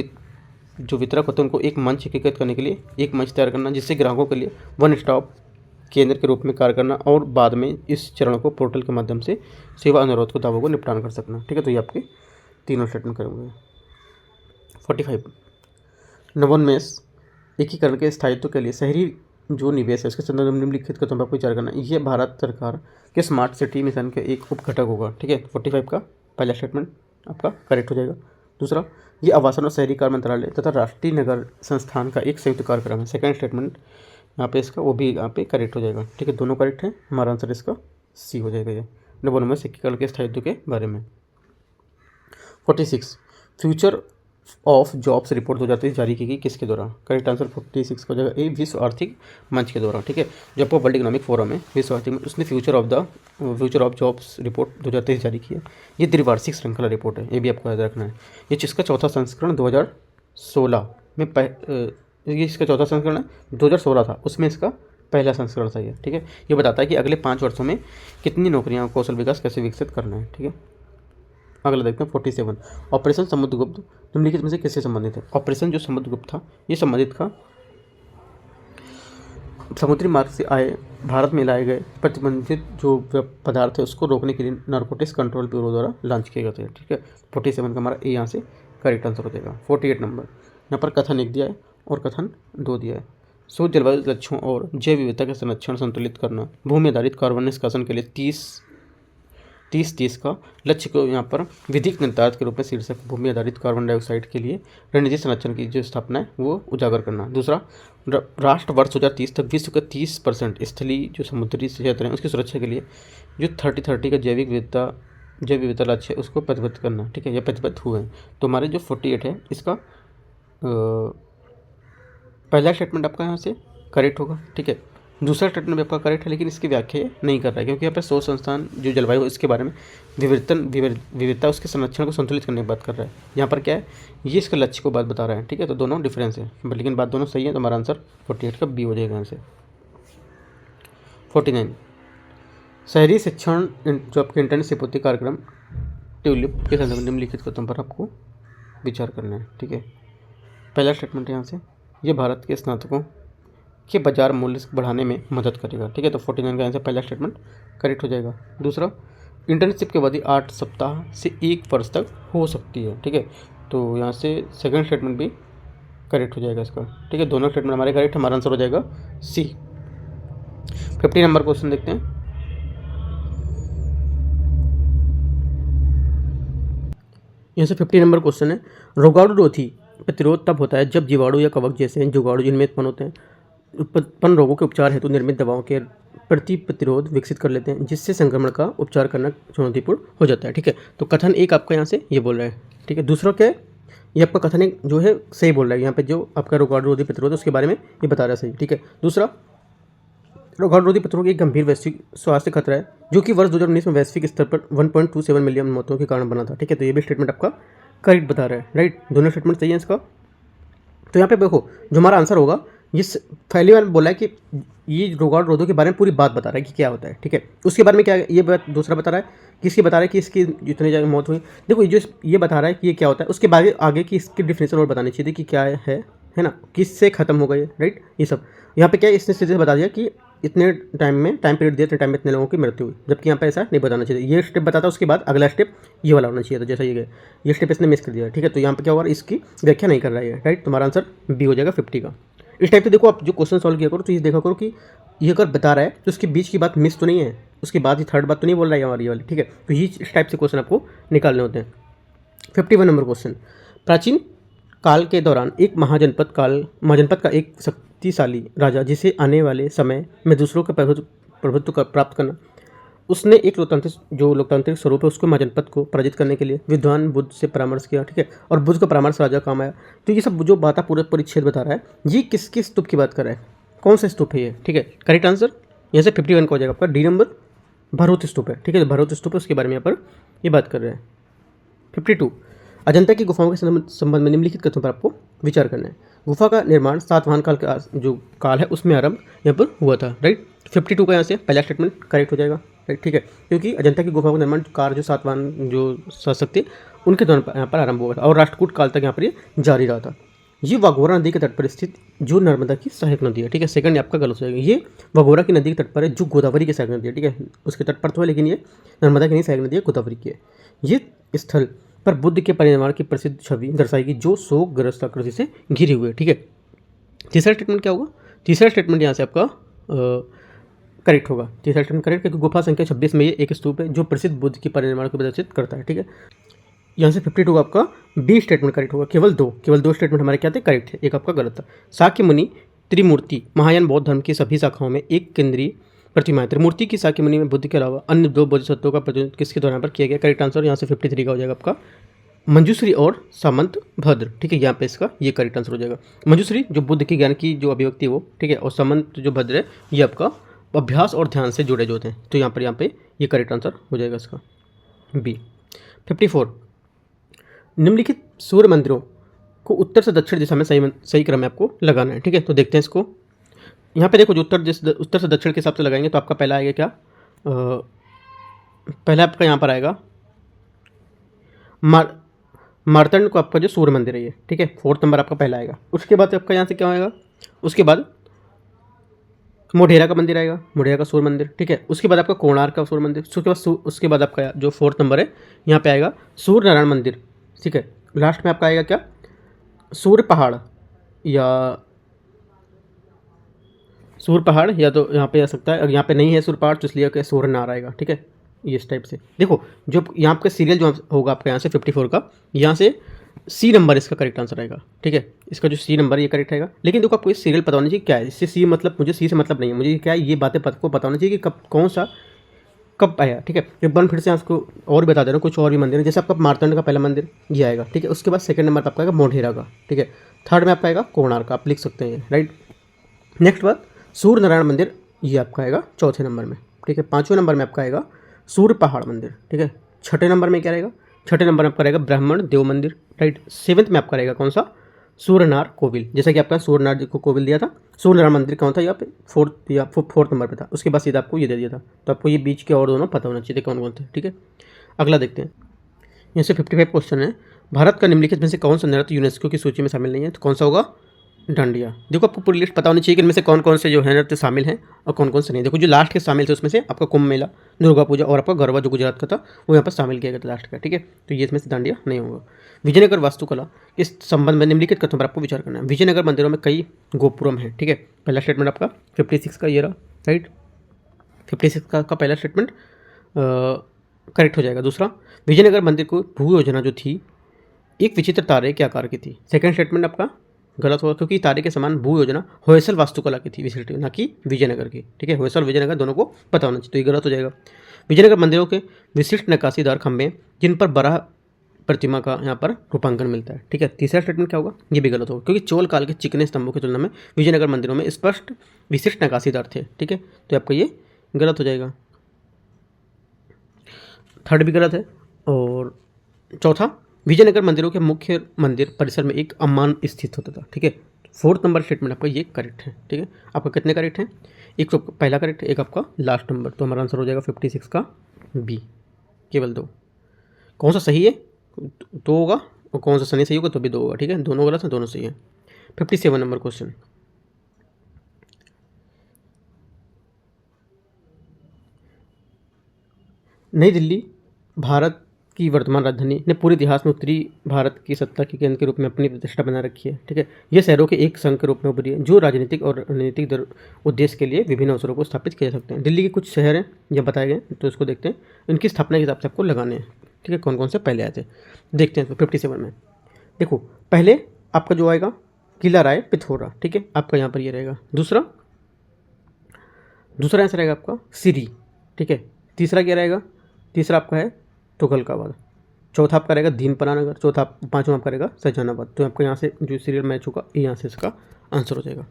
जो वितरक होते हैं उनको एक मंच एकीकृत करने के लिए एक मंच तैयार करना, जिससे ग्राहकों के लिए वन स्टॉप केंद्र के रूप में कार्य करना और बाद में इस चरण को पोर्टल के माध्यम से सेवा अनुरोध को दावों को निपटान कर सकना। ठीक है, तो ये आपके तीनों स्टेटमेंट करेंगे। 45, नवोन्मेष एकीकरण के स्थायित्व के लिए शहरी जो निवेश है उसके संदर्भ में निम्नलिखित कथनों पर विचार करना। ये भारत सरकार के स्मार्ट सिटी मिशन के एक उपघटक होगा। ठीक है, 45 का पहला स्टेटमेंट आपका करेक्ट हो जाएगा। दूसरा, ये आवासन और शहरी कार्य मंत्रालय तथा राष्ट्रीय नगर संस्थान का एक संयुक्त कार्यक्रम है। सेकंड स्टेटमेंट यहाँ पे इसका वो भी यहाँ पे करेक्ट हो जाएगा। ठीक है, दोनों करेक्ट है, हमारा आंसर इसका सी हो जाएगा। ये नवोन्मेष एकीकरण के स्थायित्व के बारे में। 46, फ्यूचर ऑफ जॉब्स रिपोर्ट 2023 जारी की गई किसके द्वारा। करेक्ट आंसर 46 का जगह ए, विश्व आर्थिक मंच के द्वारा। ठीक है, जो आपको वर्ल्ड इकोनॉमिक फोरम है विश्व आर्थिक मंच, उसने फ्यूचर ऑफ जॉब्स रिपोर्ट 2023 जारी की है। ये द्विवार्षिक श्रृंखला रिपोर्ट है, ये भी आपको याद रखना है। ये जिसका चौथा संस्करण 2016 में ये इसका चौथा संस्करण है, 2016 था उसमें इसका पहला संस्करण था ये। ठीक है, ये बताता है कि अगले 5 वर्षों में कितनी नौकरियां कौशल विकास कैसे विकसित करना है। ठीक है, अगला देखते हैं 47, ऑपरेशन समुद्रगुप्त निम्नलिखित में से किससे संबंधित है। ऑपरेशन जो समुद्रगुप्त था ये संबंधित था समुद्री मार्ग से आए भारत में लाए गए प्रतिबंधित जो पदार्थ है उसको रोकने के लिए नारकोटिक्स कंट्रोल ब्यूरो द्वारा लॉन्च किए गए थे। ठीक है, 47 का हमारा ए यहाँ से करेक्ट आंसर हो जाएगा। 48 नंबर यहाँ पर कथन 1 दिया है और कथन 2 दिया है। सो जलवायु लक्ष्यों और जैव विविधता के संरक्षण संतुलित करना, भूमि आधारित कार्बन निष्कासन के लिए 30-30 का लक्ष्य को यहाँ पर विधिक निर्धारित के रूप में शीर्षक भूमि आधारित कार्बन डाइऑक्साइड के लिए रणनीति संरक्षण की जो स्थापना है वो उजागर करना। दूसरा, राष्ट्र वर्ष 2030 तक विश्व का 30% स्थलीय जो समुद्री क्षेत्र है उसकी सुरक्षा के लिए जो 30-30 का जैव विविधता लक्ष्य है उसको प्रतिबद्ध करना। ठीक है, ये प्रतिबद्ध हुए हैं। तो हमारे जो 48 है इसका पहला स्टेटमेंट आपका यहाँ से करेक्ट होगा। ठीक है, दूसरा स्टेटमेंट भी आपका करेक्ट है, लेकिन इसकी व्याख्या नहीं कर रहा है क्योंकि यहाँ पर शोध संस्थान जो जलवायु इसके बारे में विविधता उसके संरक्षण को संतुलित करने की बात कर रहा है। यहाँ पर क्या है, ये इसका लक्ष्य को बात बता रहा है। ठीक है, तो दोनों डिफरेंस है, लेकिन बात दोनों सही है, तो हमारा आंसर 48 का बी हो जाएगा यहाँ से। 49, शहरी शिक्षण जो आपके इंटर्नशिप होती है कार्यक्रम ट्यूलिप के संदर्भ में निम्नलिखित कथनों पर आपको विचार करना है। ठीक है, पहला स्टेटमेंट यहाँ से ये भारत के स्नातकों के बाजार मूल्य बढ़ाने में मदद करेगा। ठीक है, तो 49 का आंसर पहला स्टेटमेंट करेक्ट हो जाएगा। दूसरा, इंटर्नशिप की अवधि 8 सप्ताह से 1 वर्ष तक हो सकती है। ठीक है, तो यहाँ से सेकंड स्टेटमेंट भी करेक्ट हो जाएगा इसका। ठीक है, दोनों स्टेटमेंट हमारे करेक्ट, हमारा आंसर हो जाएगा सी। 50 नंबर क्वेश्चन देखते हैं। यहाँ से 50 नंबर क्वेश्चन है, रोगाणुरोधी प्रतिरोध तब होता है जब जीवाणु या कवक जैसे जीवाणु जिनमें उत्पन्न होते हैं उत्पन्न रोगों के उपचार हेतु निर्मित दवाओं के प्रति प्रतिरोध विकसित कर लेते हैं, जिससे संक्रमण का उपचार करना चुनौतीपूर्ण हो जाता है। ठीक है, तो कथन 1 आपका यहाँ से ये बोल रहा है। ठीक है, दूसरा क्या है, ये आपका कथन 1 जो है सही बोल रहा है, यहाँ पे जो आपका रोगाणुरोधी प्रतिरोध उसके बारे में ये बता रहा है सही। ठीक है, दूसरा, रोगाणुरोधी प्रतिरोध एक गंभीर वैश्विक स्वास्थ्य खतरा है जो कि वर्ष 2019 में वैश्विक स्तर पर 1.27 मिलियन मौतों के कारण बना था। ठीक है, तो ये भी स्टेटमेंट आपका करेक्ट बता रहा है। राइट, दोनों स्टेटमेंट सही है इसका। तो यहाँ पे देखो जो हमारा आंसर होगा ये पहली बार बोला है कि ये रोगान रोधों के बारे में पूरी बात बता रहा है कि क्या होता है, ठीक है। उसके बारे में क्या ये बात दूसरा बता रहा है कि इसकी बता रहा है कि इसकी जितनी ज़्यादा मौत हुई। देखो ये बता रहा है कि ये क्या होता है, उसके बाद आगे की इसकी डिफिनेशन और बतानी चाहिए थी कि क्या है ना, किससे खत्म हो गई, राइट। ये सब यहाँ पे क्या है, इसने सीधे बता दिया कि इतने टाइम पीरियड दिया, इतने टाइम में इतने लोगों की मृत्यु हुई, जबकि यहाँ पे ऐसा नहीं बताना चाहिए। ये स्टेप बताता उसके बाद अगला स्टेप ये वाला होना चाहिए था, जैसा ये स्टेप इसने मिस कर दिया, ठीक है। तो यहाँ पे क्या होगा, इसकी व्याख्या नहीं कर रहा है, राइट। तुम्हारा आंसर बी हो जाएगा 50 का। इस टाइप से देखो आप जो क्वेश्चन सॉल्व किया करो तो ये देखा करो कि ये अगर बता रहा है तो उसके बीच की बात मिस तो नहीं है, उसके बाद ही थर्ड बात तो नहीं बोल रहा है हमारी वाली, ठीक है। तो ये इस टाइप से क्वेश्चन आपको निकालने होते हैं। 51 नंबर क्वेश्चन, प्राचीन काल के दौरान एक महाजनपद का एक शक्तिशाली राजा, जिसे आने वाले समय में दूसरों का प्रभुत्व प्राप्त करना, उसने एक लोकतांत्रिक स्वरूप है उसको महाजनपद को पराजित करने के लिए विद्वान बुद्ध से परामर्श किया, ठीक है। और बुद्ध का परामर्श राजा काम आया। तो ये सब जो बात पूरा परिच्छेद बता रहा है, ये किस स्तूप की बात कर रहा है, कौन सा स्तूप है ये, ठीक है। करेक्ट आंसर यहाँ से 51 का हो जाएगा आपका, डी नंबर भरहुत स्तूप है, ठीक है। भरहुत स्तूप है, उसके बारे में यहाँ पर ये बात कर रहे हैं। 52, अजंता की गुफाओं के संबंध में निम्नलिखित कथनों पर आपको विचार करना है। गुफा का निर्माण सातवाहन काल का जो काल है उसमें आरंभ यहाँ पर हुआ था, राइट। 52 का यहाँ से पहला स्टेटमेंट करेक्ट हो जाएगा, राइट, ठीक है। क्योंकि अजंता की गुफा का निर्माण कार्य जो सातवाहन जो शासक थे उनके दौरान यहाँ पर आरंभ हुआ था और राष्ट्रकूट काल तक यहाँ पर ये जारी रहा था। ये वाघोरा नदी के तट पर स्थित जो नर्मदा की सहायक नदी है, ठीक है। सेकंड आपका गलत हो जाएगा। ये वाघोरा की नदी के तट पर है जो गोदावरी की सहायक नदी है, ठीक है। उसके तट पर तो है लेकिन ये नर्मदा की नहीं सहायक नदी है, गोदावरी की है। ये स्थल पर बुद्ध के परिनिर्वाण की प्रसिद्ध छवि दर्शाएगी जो शोकग्रस्त आकृति से घिरी हुई है, ठीक है। तीसरा स्टेटमेंट क्या होगा, तीसरा स्टेटमेंट यहाँ से आपका करेक्ट होगा। तीसरा स्टेटमेंट करेक्ट, क्योंकि गुफा संख्या 26 में ये एक स्तूप है जो प्रसिद्ध बुद्ध के परिनिर्वाण को प्रदर्शित करता है, ठीक है। यहाँ से 52 आपका बी स्टेटमेंट करेक्ट होगा। केवल दो स्टेटमेंट हमारे क्या थे, करेक्ट थे, एक आपका गलत था। शाक्य मुनि त्रिमूर्ति महायान बौद्ध धर्म की सभी शाखाओं में एक केंद्रीय प्रतिमा है। त्रिमूर्ति की शाक्य मुनि में बुद्ध के अलावा अन्य दो बोधिसत्वों का प्रतिनिधित्व किसके द्वारा पर किया गया, करेक्ट आंसर यहाँ से 53 का हो जाएगा आपका मंजूश्री और सामंत भद्र, ठीक है। यहाँ पे इसका ये करेक्ट आंसर हो जाएगा। मंजूश्री जो बुद्ध के ज्ञान की जो अभिव्यक्ति है वो, ठीक है, और सामंत जो भद्र है ये आपका अभ्यास और ध्यान से जुड़े जो होते हैं। तो यहाँ पे ये करेक्ट आंसर हो जाएगा इसका बी। 54, निम्नलिखित सूर्य मंदिरों को उत्तर से दक्षिण दिशा में सही क्रम में आपको लगाना है, ठीक है। तो देखते हैं इसको। यहाँ पे देखो जो उत्तर से दक्षिण के हिसाब से लगाएंगे तो आपका पहला आएगा क्या, पहला आपका यहाँ पर आएगा मार्तंड को आपका जो सूर्य मंदिर है ये, ठीक है। 4th नंबर आपका पहला आएगा। उसके बाद आपका यहाँ से क्या आएगा, उसके बाद मोढेरा का मंदिर आएगा, मोढेरा का सूर्य मंदिर, ठीक है। उसके बाद आपका कोणार्क का सूर्य मंदिर। उसके बाद आपका जो 4th नंबर है यहाँ पे आएगा सूर्य नारायण मंदिर, ठीक है। लास्ट में आपका आएगा क्या, सूर्य पहाड़ या तो यहाँ पे आ सकता है, अगर यहाँ पे नहीं है सूर्य पहाड़ तो इसलिए क्या सूर्य नार आएगा, ठीक है। ये इस टाइप से देखो जो यहाँ पे सीरियल जो होगा आपका यहाँ से 54 का, यहाँ से सी नंबर इसका करेक्ट आंसर आएगा, ठीक है। इसका जो सी नंबर ये करेक्ट रहेगा। लेकिन देखो आपको इस सीरियल पता होना चाहिए क्या है, इससे सी मतलब मुझे सी से मतलब नहीं है, मुझे क्या है ये बातें को पता होना चाहिए कि कौन सा कब आया, ठीक है। एक बार फिर से आपको और बता दे रहा हूँ, कुछ और भी मंदिर है, जैसे आपका मार्तंड का पहला मंदिर ये आएगा, ठीक है। उसके बाद सेकंड नंबर आपका आएगा मोढेरा का, ठीक है। थर्ड में आपका आएगा कोणार्क का, आप लिख सकते हैं, राइट। नेक्स्ट बात सूर्य नारायण मंदिर ये आपका आएगा 4थे नंबर में, ठीक है। 5वें नंबर में आपका आएगा सूर्य पहाड़ मंदिर, ठीक है। 6ठे नंबर में क्या रहेगा, 6ठे नंबर में आपका रहेगा ब्राह्मण देव मंदिर, राइट। 7th में आपका रहेगा कौन सा, सूर्यनार कोविल, जैसा कि आपका सूर्यनार जी को कोविल दिया था। सूर्यनारायण मंदिर कौन था यहाँ पे, 4th नंबर पे था। उसके बाद सीधा आपको ये दे दिया था, तो आपको ये बीच के और दोनों पता होना चाहिए कौन कौन थे, ठीक है। अगला देखते हैं, यहाँ से 55 क्वेश्चन है। भारत का निम्नलिखित में से कौन सा नृत्य यूनेस्को की सूची में शामिल नहीं है, तो कौन सा होगा, डांडिया। देखो आपको पूरी लिस्ट पता होनी चाहिए कि इनमें से कौन कौन से जो है नृत्य शामिल हैं और कौन कौन से नहीं। देखो जो लास्ट के शामिल थे उसमें से आपका कुंभ मेला, दुर्गा पूजा और आपका गरबा जो गुजरात का था वो यहाँ पर शामिल किया गया था लास्ट का, ठीक है। तो ये इसमें से डांडिया नहीं होगा। विजयनगर वास्तुकला इस संबंध में निम्नलिखित कथनों पर आपको विचार करना है। विजयनगर मंदिरों में कई गोपुरम है, ठीक है। पहला स्टेटमेंट आपका 56 का ये रहा, राइट। 56 का पहला स्टेटमेंट करेक्ट हो जाएगा। दूसरा, विजयनगर मंदिर को भू योजना जो थी एक विचित्र तारे के आकार की थी। सेकंड स्टेटमेंट आपका गलत होगा, क्योंकि तारे के समान भू योजना होयसल वास्तुकला की थी विशिष्ट, ना कि विजयनगर की, ठीक है। होयसल विजयनगर दोनों को पता होना चाहिए, तो ये गलत हो जाएगा। विजयनगर मंदिरों के विशिष्ट नक्काशीदार खंभे जिन पर बराह प्रतिमा का यहाँ पर रूपांकन मिलता है, ठीक है। तीसरा स्टेटमेंट क्या होगा, ये भी गलत होगा, क्योंकि चोल काल के चिकने स्तंभों की तुलना में विजयनगर मंदिरों में स्पष्ट विशिष्ट नक्काशीदार थे, ठीक है। तो आपका ये गलत हो जाएगा। थर्ड भी गलत है। और चौथा, विजयनगर मंदिरों के मुख्य मंदिर परिसर में एक अम्मान स्थित होता था, ठीक है। 4th नंबर स्टेटमेंट आपका ये करेक्ट है। ठीक है, आपका कितने करेक्ट हैं? एक तो पहला करेक्ट है, एक आपका लास्ट नंबर, तो हमारा आंसर हो जाएगा 56 का बी, केवल 2। कौन सा सही है तो होगा, और कौन सा नहीं सही होगा तो भी 2 होगा। ठीक है, दोनों गलत है, दोनों सही है। 57 नंबर क्वेश्चन, नई दिल्ली भारत की वर्तमान राजधानी ने पूरे इतिहास में उत्तरी भारत की सत्ता के केंद्र के रूप में अपनी प्रतिष्ठा बना रखी है। ठीक है, ये शहरों के एक संघ के रूप में उभरी है जो राजनीतिक और रणनीतिक उद्देश्य के लिए विभिन्न अवसरों को स्थापित किए जा सकते हैं। दिल्ली के कुछ शहर हैं जब बताए गए, तो इसको देखते हैं, इनकी स्थापना के हिसाब से आपको लगाने हैं। ठीक है, कौन कौन से पहले आए थे देखते हैं। तो 57 में देखो, पहले आपका जो आएगा किला राय पिथौरा। ठीक है, आपका यहाँ पर ये रहेगा। दूसरा आंसर रहेगा आपका सिरी। ठीक है, तीसरा क्या रहेगा? तीसरा आपका है तुगलकाबाद। चौथा आपका रहेगा दीनपना नगर। पाँचवा आपका रहेगा शाहजहानाबाद। तो आपको यहाँ से जो सीरियल मैच होगा, ये यहाँ से इसका आंसर हो जाएगा।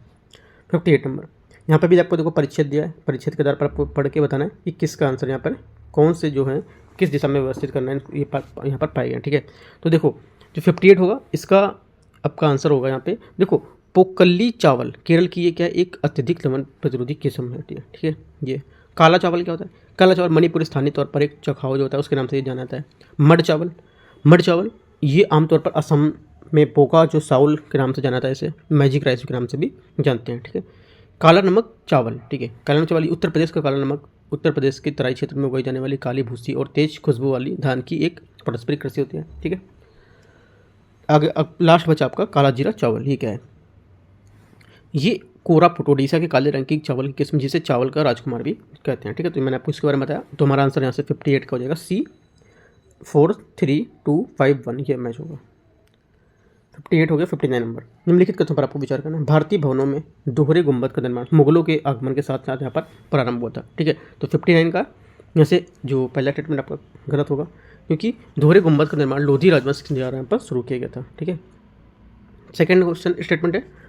58 नंबर, यहाँ पर भी आपको देखो परिच्छेद दिया है, परिच्छेद के आधार पर आपको पढ़ के बताना है कि किसका आंसर यहाँ पर कौन से जो है किस दिशा में व्यवस्थित करना है, ये यहाँ पर पाए गए। ठीक है, तो देखो जो 58 होगा इसका आपका आंसर होगा यहाँ पे, देखो पोकल्ली चावल केरल की ये क्या है, एक अत्यधिक लवण प्रतिरोधी किस्म होती है। ठीक है, ये काला चावल क्या होता है? काला चावल मणिपुर स्थानीय तौर पर एक चखाव जो होता है उसके नाम से ये जाना जाता है। मड चावल ये आमतौर पर असम में पोका जो साउल के नाम से जाना जाता है, इसे मैजिक राइस के नाम से भी जानते हैं। ठीक है, काला नमक चावल। ठीक है, काला नमक चावल उत्तर प्रदेश का काला नमक उत्तर प्रदेश के तराई क्षेत्र में उगाई जाने वाली काली भूसी और तेज खुशबू वाली धान की एक पारंपरिक कृषि होती है। ठीक है, आगे अब लास्ट बचा आपका काला जीरा चावल। ये क्या है? ये कोरापुट ओडिशा के काले रंग की चावल की किस्म जिसे चावल का राजकुमार भी कहते हैं। ठीक है, तो मैंने आपको इसके बारे में बताया, तो हमारा आंसर यहाँ से 58 का हो जाएगा सी। 4 3 2 5 1 ये मैच होगा। 58 हो गया। 59 नंबर, निम्नलिखित कथनों पर आपको विचार करना है। भारतीय भवनों में दोहरे गुंबद का निर्माण मुगलों के आगमन के साथ साथ यहाँ पर प्रारंभ हुआ था। ठीक है, तो 59 का यहाँ से जो पहला स्टेटमेंट आपका गलत होगा, क्योंकि दोहरे गुंबद का निर्माण लोधी राजवंश के द्वारा यहाँ पर शुरू किया गया था। ठीक है, सेकेंड क्वेश्चन स्टेटमेंट है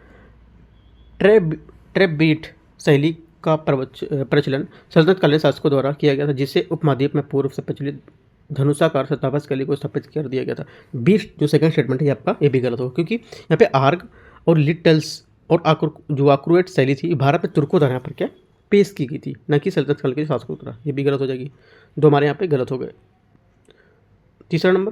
ट्रेबीट शैली का प्रचलन सल्तनत कालीन शासकों द्वारा किया गया था, जिसे उपमहाद्वीप में पूर्व से प्रचलित धनुषाकार शताब्दी शैली को स्थापित कर दिया गया था। बीट जो सेकंड स्टेटमेंट है ये आपका ये भी गलत होगा, क्योंकि यहाँ पे आर्ग और लिटल्स और जो आक्रोएट शैली थी भारत में तुर्कों द्वारा यहाँ पर क्या पेश की गई थी, न कि सल्तनत काल के शासकों द्वारा। ये भी गलत हो जाएगी, दो हमारे यहाँ पे गलत हो गए। तीसरा नंबर,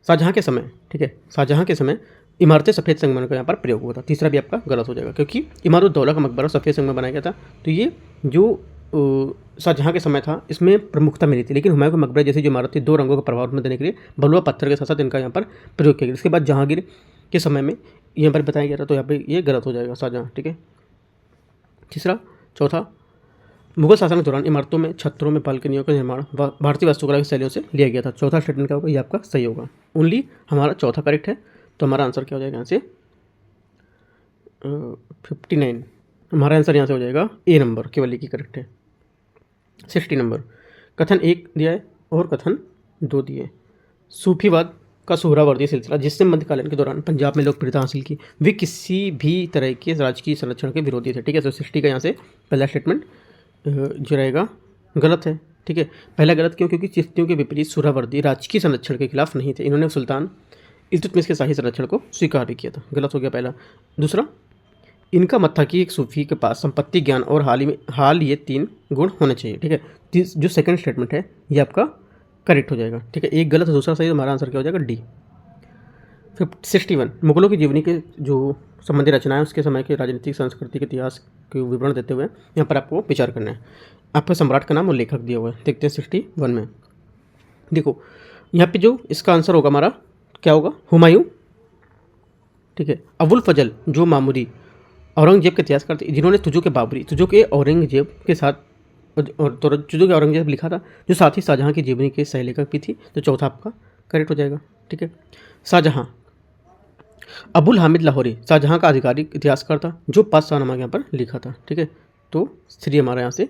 शाहजहाँ के समय। ठीक है, शाहजहाँ के समय इमारतें सफ़ेद संगमरमर का यहाँ पर प्रयोग हुआ था। तीसरा भी आपका गलत हो जाएगा, क्योंकि इमारत-उद-दौला का मकबरा सफ़ेद संगमरमर बनाया गया था। तो ये जो शाहजहाँ के समय था इसमें प्रमुखता मिली थी, लेकिन हुमायूं के मकबरे जैसी जो इमारत थी 2 रंगों का प्रभाव में देने के लिए बलुआ पत्थर के साथ साथ इनका यहाँ पर प्रयोग किया गया। इसके बाद जहांगीर के समय में यहाँ पर बताया गया था, तो यहाँ पर ये गलत हो जाएगा शाहजहाँ। ठीक है, तीसरा। चौथा, मुगल शासन के दौरान इमारतों में छत्रों में बालकनियों का निर्माण भारतीय वास्तुकला की शैलियों से लिया गया था। चौथा स्टेटमेंट क्या होगा? ये आपका सही होगा। ओनली हमारा चौथा करेक्ट है, तो हमारा आंसर क्या हो जाएगा यहाँ से 59। हमारा आंसर यहाँ से हो जाएगा ए नंबर, केवल एक ही करेक्ट है। 60 नंबर, कथन 1 दिया है और कथन 2 दिए है। सूफीवाद का सुहरावर्दी सिलसिला जिसने मध्यकालीन के दौरान पंजाब में लोकप्रियता हासिल की, वे किसी भी तरह के राजकीय संरक्षण के विरोधी थे। ठीक है, तो 60 का यहाँ से पहला स्टेटमेंट जो रहेगा गलत है। ठीक है, पहला गलत क्यों? क्योंकि चिश्तियों के विपरीत सुहरावर्दी राजकीय संरक्षण के खिलाफ नहीं थे। इन्होंने सुल्तान इल्तुतमिश के शाही संरक्षण को स्वीकार भी किया था। गलत हो गया पहला। दूसरा, इनका मत था कि एक सूफी के पास संपत्ति, ज्ञान और हाल ये 3 गुण होने चाहिए। ठीक है, जो सेकंड स्टेटमेंट है ये आपका करेक्ट हो जाएगा। ठीक है, एक गलत दूसरा सही, तो हमारा आंसर क्या हो जाएगा डी। 61, मुगलों की जीवनी के जो संबंधी रचनाएं उसके समय के राजनीतिक संस्कृति के इतिहास के विवरण देते हुए यहाँ पर आपको विचार करना है। आपका सम्राट का नाम और लेखक दिया हुआ है, देखते हैं 61 में। देखो यहाँ पे जो इसका आंसर होगा हमारा क्या होगा? हुमायूं। ठीक है, अबुल फजल जो मामूरी औरंगजेब के इतिहासकार थे, जिन्होंने तुजो के औरंगजेब के साथ तुजो के औरंगजेब लिखा था, जो साथ ही शाहजहाँ की जीवनी के सह लेखक भी थी। तो चौथा आपका करेक्ट हो जाएगा। ठीक है, शाहजहाँ। अबुल हामिद लाहौरी शाहजहाँ का आधिकारिक इतिहासकार था, जो 5 शाहनामा यहाँ पर लिखा था। ठीक है, तो 3 हमारा यहाँ से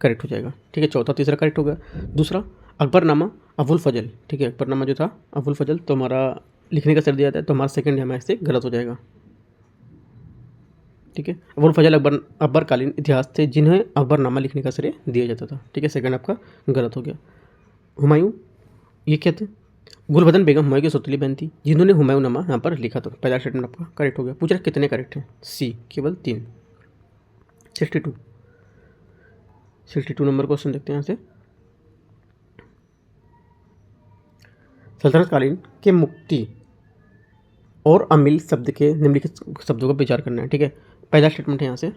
करेक्ट हो जाएगा। ठीक है, चौथा तीसरा करेक्ट हो गया। दूसरा, अकबरनामा अबुल फजल। ठीक है, अकबरनामा जो था अबुल फजल, तो हमारा लिखने का सर दिया जाता है, तो हमारा सेकंड हमारे से गलत हो जाएगा। ठीक है, अबुल फजल अकबरकालीन इतिहास थे जिन्हें अकबरनामा लिखने का श्रेय दिया जाता था। ठीक है, सेकंड आपका गलत हो गया। हुमायूं ये क्या थे? गुलबदन बेगम हुमायूं की सौतेली बहन थी जिन्होंने हुमायूंनामा यहाँ पर लिखा। तो पहला स्टेटमेंट आपका करेक्ट हो गया। पूछ रहा कितने करेक्ट हैं? सी केवल 3। 62 नंबर क्वेश्चन देखते हैं यहाँ से। सल्तनत कालीन के मुक्ति और अमील शब्द के निम्नलिखित शब्दों का विचार करना है। ठीक है, पहला स्टेटमेंट है यहाँ से,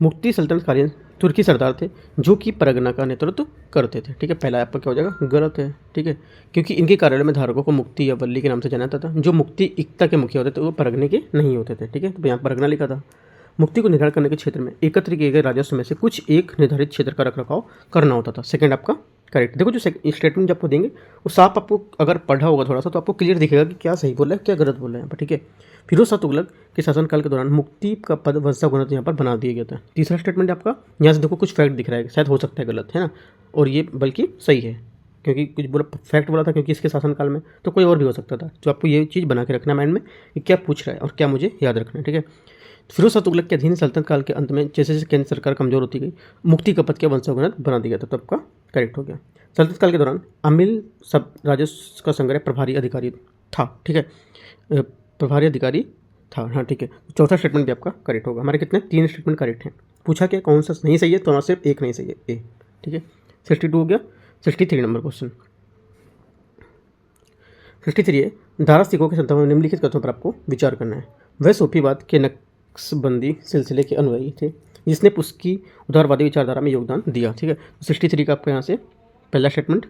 मुक्ति सल्तनत कालीन तुर्की सरदार थे जो कि परगना का नेतृत्व करते थे। ठीक है, पहला आपका क्या हो जाएगा? गलत है। ठीक है, क्योंकि इनके कार्यालय में धारकों को मुक्ति या वल्ली के नाम से जाना जाता था। जो मुक्ति इक्ता के मुखिया होते थे वो परगने के नहीं होते थे। ठीक है, तो यहाँ परगना लिखा था। मुक्ति को निर्धारण करने के क्षेत्र में एकत्र किए गए राजस्व में से कुछ एक निर्धारित क्षेत्र का रखरखाव करना होता था। सेकंड आपका करेक्ट। देखो जो स्टेटमेंट जब आपको देंगे वो साफ आपको अगर पढ़ा होगा थोड़ा सा तो आपको क्लियर दिखेगा कि क्या सही बोला है क्या गलत बोला है यहाँ पर। ठीक है, फिरोज शाह तुगलक के शासनकाल के दौरान मुक्ति का पद वंशागुणत यहाँ पर बना दिया गया था। तीसरा स्टेटमेंट आपका यहाँ से देखो कुछ फैक्ट दिख रहा है, शायद हो सकता है गलत है ना, और ये बल्कि सही है क्योंकि कुछ बोला फैक्ट बोला था क्योंकि इसके शासनकाल में, तो कोई और भी हो सकता था। तो आपको ये चीज़ बना के रखना माइंड में कि क्या पूछ रहा है और क्या मुझे याद रखना है। ठीक है, फिरोज शाह तुगलक के अधीन सल्तनत काल के अंत में जैसे जैसे केंद्र सरकार कमजोर होती गई मुक्ति का पद के वंशागुणत बना दिया गया था। तो आपका करेक्ट हो गया। सल्तनत काल के दौरान अमील सब राजस्व का संग्रह प्रभारी अधिकारी था। ठीक है, प्रभारी अधिकारी था। हाँ ठीक है, चौथा स्टेटमेंट भी आपका करेक्ट होगा। हमारे कितने 3 स्टेटमेंट करेक्ट हैं। पूछा क्या कौन सा नहीं सही है, तो हमारा सिर्फ एक नहीं सही है, ए। ठीक है, 62 हो गया। 63 नंबर क्वेश्चन। 63 है, दारा सिखों के संदर्भ में निम्नलिखित कथनों पर आपको विचार करना है। वह सूफीवाद के नक्शबंदी सिलसिले के अनुयायी थे जिसने उसकी उदारवादी विचारधारा में योगदान दिया। ठीक है, 63 का आपका यहाँ से पहला स्टेटमेंट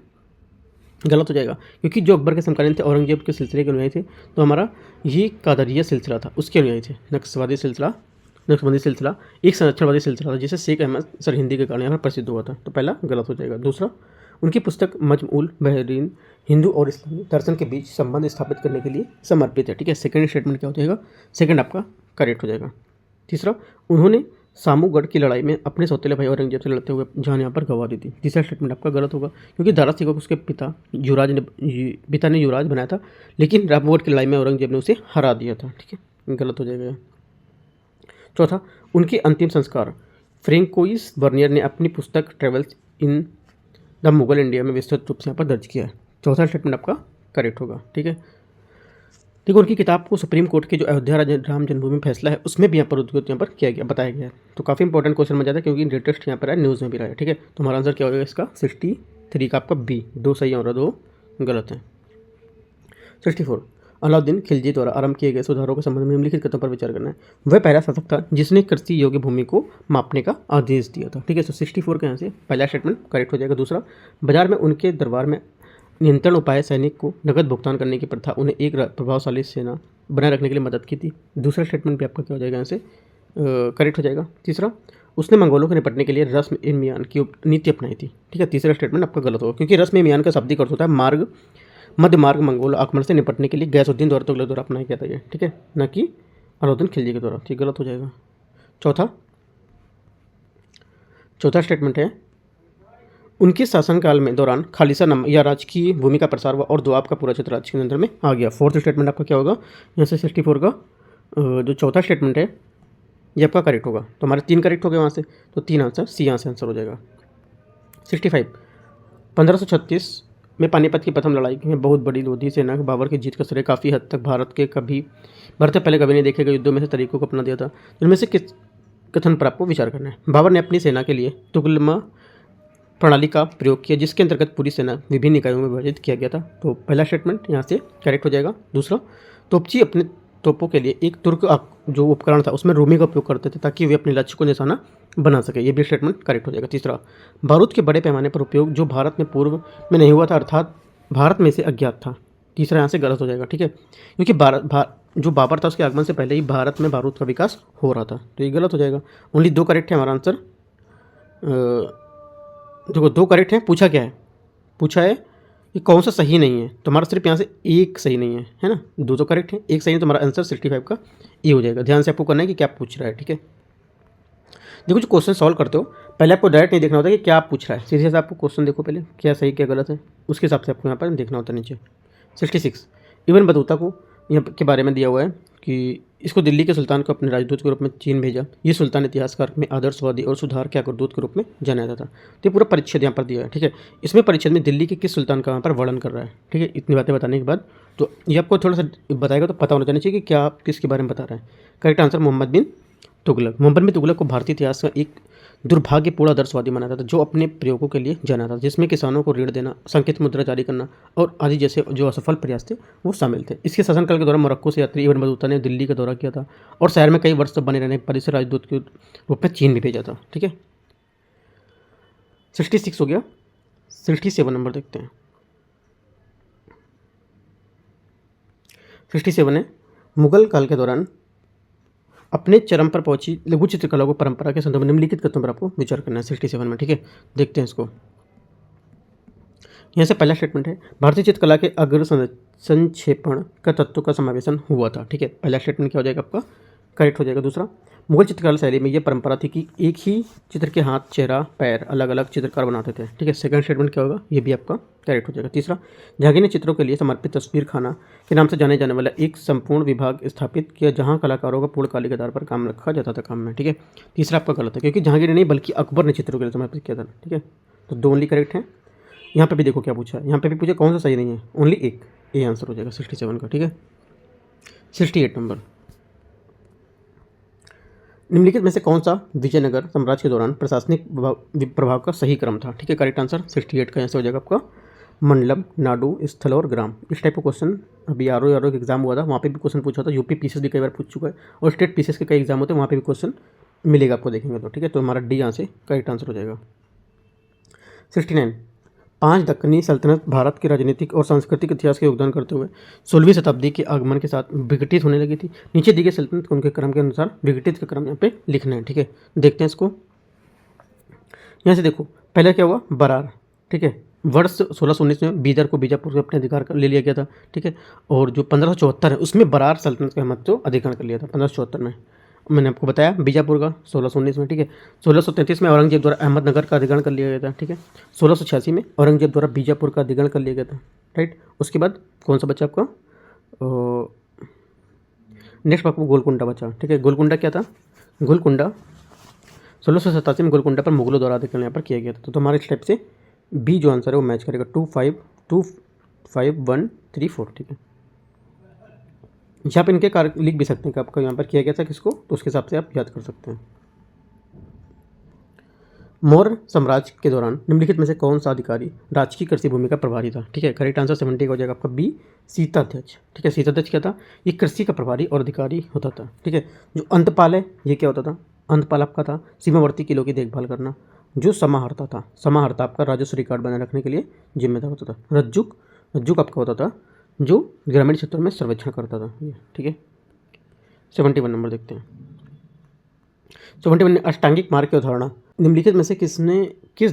गलत हो जाएगा क्योंकि जो अकबर के समकालीन थे औरंगजेब के सिलसिले के अनुयायी थे, तो हमारा ये कादरिया सिलसिला था उसके अनुयायी थे। नक्शबंदी सिलसिला एक संरक्षणवादी सिलसिला था जिसे शेख अहमद सरहिंदी के कारण यहाँ प्रसिद्ध हुआ था। तो पहला गलत हो जाएगा। दूसरा, उनकी पुस्तक मजमुल बहरीन हिंदू और इस्लामी दर्शन के बीच संबंध स्थापित करने के लिए समर्पित है। ठीक है, सेकंड स्टेटमेंट क्या हो जाएगा? सेकंड आपका करेक्ट हो जाएगा। तीसरा, उन्होंने सामूगढ़ की लड़ाई में अपने सौतेले भाई औरंगजेब से लड़ते हुए जान यहाँ पर गंवा दी थी। तीसरा स्टेटमेंट आपका गलत होगा क्योंकि दारा सिंह को उसके पिता ने युवराज बनाया था, लेकिन रामगढ़ की लड़ाई में औरंगजेब ने उसे हरा दिया था। ठीक है, गलत हो जाएगा। चौथा, उनके अंतिम संस्कार फ्रेंकोइस बर्नियर ने अपनी पुस्तक travels in the Mughal India में विस्तृत रूप से यहाँ पर दर्ज किया है। चौथा स्टेटमेंट आपका करेक्ट होगा। ठीक है, देखो उनकी किताब को सुप्रीम कोर्ट के जो अयोध्या राम जन्मभूमि फैसला है उसमें भी यहाँ पर उद्योग यहाँ पर किया गया बताया गया है। तो काफ़ी इंपॉर्टेंट क्वेश्चन बन जाता है क्योंकि लेटेस्ट यहाँ पर है, न्यूज़ में भी रहा है। ठीक है, तो हमारा आंसर क्या हो जाएगा इसका? 63 का आपका बी। 2 सही और 2 गलत है। 64, अलाउद्दीन खिलजी द्वारा आरंभ किए गए सुधारों के संबंध में निम्नलिखित कथनों पर विचार करना है। वह पहला शासक था जिसने कृषि योग्य भूमि को मापने का आदेश दिया था। ठीक है, तो 64 का यहाँ से पहला स्टेटमेंट करेक्ट हो जाएगा। दूसरा, बाजार में उनके दरबार में नियंत्रण उपाय सैनिक को नकद भुगतान करने की प्रथा उन्हें एक प्रभावशाली सेना बनाए रखने के लिए मदद की थी। दूसरा स्टेटमेंट भी आपका क्या हो जाएगा यहाँ से करेक्ट हो जाएगा। तीसरा, उसने मंगोलों के निपटने के लिए रस्म ए मियान की नीति अपनाई थी। ठीक है, तीसरा स्टेटमेंट आपका गलत होगा क्योंकि रस्म ए मियान का शाब्दिक अर्थ होता है मध्य मार्ग मंगोल आक्रमण से निपटने के लिए गयासुद्दीन द्वारा तुगलक द्वारा अपनाया गया था ये। ठीक है, न कि अलाउद्दीन खिलजी के द्वारा। ठीक, गलत हो जाएगा। चौथा स्टेटमेंट है, उनके शासनकाल में दौरान खालिसा नाम या राजकीय भूमि का प्रसार हुआ और दोआब का पूरा क्षेत्र राज्य के नियंत्रण में आ गया। फोर्थ स्टेटमेंट आपका क्या होगा यहाँ से? 64 का जो चौथा स्टेटमेंट है ये आपका करेक्ट होगा। तो हमारे 3 करेक्ट हो गए वहाँ से, तो 3 आंसर सी यहाँ से आंसर हो जाएगा। 65, 1536 में पानीपत की प्रथम लड़ाई में बहुत बड़ी लोधी सेना बाबर की जीत का श्रेय काफ़ी हद तक भारत से पहले कभी नहीं देखे गए युद्धों में से तरीकों को अपना दिया था। इनमें से किस कथन पर आपको विचार करना है? बाबर ने अपनी सेना के लिए तुगलमा प्रणाली का प्रयोग किया जिसके अंतर्गत पूरी सेना विभिन्न इकाइयों में विभाजित किया गया था। तो पहला स्टेटमेंट यहाँ से करेक्ट हो जाएगा। दूसरा, तोपची अपने तोपों के लिए एक तुर्क जो उपकरण था उसमें रोमी का उपयोग करते थे ताकि वे अपने लक्ष्य को निशाना बना सके, ये भी स्टेटमेंट करेक्ट हो जाएगा। तीसरा, बारूद के बड़े पैमाने पर उपयोग जो भारत में पूर्व में नहीं हुआ था अर्थात भारत में से अज्ञात था। तीसरा यहाँ से गलत हो जाएगा। ठीक है, क्योंकि जो बाबर था उसके आगमन से पहले ही भारत में बारूद का विकास हो रहा था, तो ये गलत हो जाएगा। ओनली 2 करेक्ट है हमारा आंसर। देखो 2 करेक्ट हैं। पूछा क्या है? पूछा है कि कौन सा सही नहीं है, तो हमारा सिर्फ यहाँ से 1 सही नहीं है ना। 2 तो करेक्ट है, 1 सही है, तो हमारा आंसर 65 का ए हो जाएगा। ध्यान से आपको करना है कि क्या पूछ रहा है। ठीक है, देखो जो क्वेश्चन सॉल्व करते हो पहले आपको डायरेक्ट नहीं देखना होता कि क्या पूछ रहा है, सीधे से आपको क्वेश्चन देखो पहले क्या सही क्या गलत है, उसके हिसाब से आपको यहाँ पर देखना होता है नीचे। 66, इब्न बतूता को यहाँ के बारे में दिया हुआ है कि इसको दिल्ली के सुल्तान को अपने राजदूत के रूप में चीन भेजा। ये सुल्तान इतिहासकार में आदर्शवादी और सुधार के अग्रदूत के रूप में जाना जाता था। तो ये पूरा परिच्छेद यहाँ पर दिया है, ठीक है। इसमें परिच्छेद में दिल्ली के किस सुल्तान का यहाँ पर वर्णन कर रहा है, ठीक है। इतनी बातें बताने के बाद तो ये आपको थोड़ा सा बताएगा तो पता होना चाहिए कि क्या आप किसके बारे में बता रहे हैं। करेक्ट आंसर मोहम्मद बिन तुगलक। मोहम्मद बिन तुगलक को भारतीय इतिहास का एक दुर्भाग्यपूर्ण आदर्शवादी माना जाता था, जो अपने प्रयोगों के लिए जाना था, जिसमें किसानों को ऋण देना, संकेत मुद्रा जारी करना और आदि जैसे जो असफल प्रयास थे वो शामिल थे। इसके शासनकाल के दौरान मोरक्को से यात्री इब्न बतूता ने दिल्ली का दौरा किया था और शहर में कई वर्ष तक बने रहने पर इसे राजदूत के रूप में चीन भी भेजा था, ठीक है। 66 हो गया। 67 नंबर देखते हैं। 67 है, मुगल काल के दौरान अपने चरम पर पहुंची लघु चित्रकला को परंपरा के संदर्भ में निम्नलिखित कथनों पर आपको विचार करना है 67 में, ठीक है। देखते हैं इसको। यहाँ से पहला स्टेटमेंट है, भारतीय चित्रकला के अग्र संक्षेपण का तत्व का समावेशन हुआ था, ठीक है। पहला स्टेटमेंट क्या हो जाएगा आपका, करेक्ट हो जाएगा। दूसरा, मुगल चित्रकला शैली में यह परंपरा थी कि एक ही चित्र के हाथ, चेहरा, पैर अलग अलग चित्रकार बनाते थे, ठीक है। सेकंड स्टेटमेंट क्या होगा, ये भी आपका करेक्ट हो जाएगा। तीसरा, जहांगीर ने चित्रों के लिए समर्पित तस्वीर खाना के नाम से जाने जाने वाला एक संपूर्ण विभाग स्थापित किया, जहां कलाकारों का पूर्णकालिक आधार पर काम रखा जाता था काम में, ठीक है। तीसरा आपका गलत है, क्योंकि जहांगीर ने नहीं बल्कि अकबर ने चित्रों के लिए समर्पित किया था, ठीक है। तो दो ओनली करेक्ट है। यहाँ पे भी देखो क्या पूछा है, यहाँ पे भी पूछा कौन सा सही नहीं है, ओनली एक, ये आंसर हो जाएगा 67 का, ठीक है। 68 नंबर, निम्नलिखित में से कौन सा विजयनगर साम्राज्य के दौरान प्रशासनिक प्रभाव का सही क्रम था, ठीक है। करेक्ट आंसर 68 का यहाँ से हो जाएगा आपका मंडलम, नाडु, स्थल और ग्राम। इस टाइप का क्वेश्चन अभी आर ओ एग्जाम हुआ था, वहाँ पे भी क्वेश्चन पूछा था। यूपी पीसीएस भी कई बार पूछ चुका है और स्टेट पीसीएस के कई एग्जाम होते हैं, वहाँ पे भी क्वेश्चन मिलेगा आपको, देखेंगे तो, ठीक है। तो हमारा डी यहाँ से करेक्ट आंसर हो जाएगा। 69, 5 दक्कनी सल्तनत भारत के राजनीतिक और सांस्कृतिक इतिहास के योगदान करते हुए 16वीं शताब्दी के आगमन के साथ विघटित होने लगी थी। नीचे दी गई सल्तनत को उनके क्रम के अनुसार विघटित का क्रम यहाँ पे लिखना है, ठीक है। देखते हैं इसको। यहाँ से देखो, पहले क्या हुआ, बरार, ठीक है। वर्ष 1619 में बीदर को बीजापुर से अपने अधिकार ले लिया गया था, ठीक है। और जो 1574 है उसमें बरार सल्तनत का महत्व अधिकार कर लिया था 1574 में। मैंने आपको बताया बीजापुर का 1619 में, ठीक है। 1633 में औरंगजेब द्वारा अहमदनगर का अधिग्रहण कर लिया गया था, ठीक है। 1686 में औरंगजेब द्वारा बीजापुर का अधिग्रहण कर लिया गया था, राइट। उसके बाद कौन सा बचा आपका, नेक्स्ट आपको गोलकुंडा बचा, ठीक है। गोलकुंडा क्या था, गोलकुंडा 1687 में गोलकुंडा पर मुगलों द्वारा अधिग्रहण यहाँ पर किया गया था। तो हमारे इस टाइप से बी जो आंसर है वो मैच करेगा 252134, ठीक है। यहाँ पर इनके कार्य लिख भी सकते हैं कि आपका यहाँ पर किया गया था किसको, तो उसके हिसाब से आप याद कर सकते हैं। मौर्य साम्राज्य के दौरान निम्नलिखित में से कौन सा अधिकारी राजकीय कृषि भूमि का प्रभारी था, ठीक है। करेक्ट आंसर 70 का हो जाएगा आपका बी, सीताध्यक्ष, ठीक है। सीताध्यक्ष क्या था, ये कृषि का प्रभारी और अधिकारी होता था, ठीक है। जो अंतपाल है ये क्या होता था, अंतपाल आपका था सीमावर्ती किलों की देखभाल करना। जो समाहर्ता था, समाहर्ता आपका राजस्व रिकॉर्ड बनाए रखने के लिए जिम्मेदार होता था। रज्जुक, रज्जुक आपका होता था जो ग्रामीण क्षेत्रों में सर्वेक्षण करता था, ये, ठीक है। 71 नंबर देखते हैं। 71 अष्टांगिक मार्ग की अवधारणा निम्नलिखित में से किस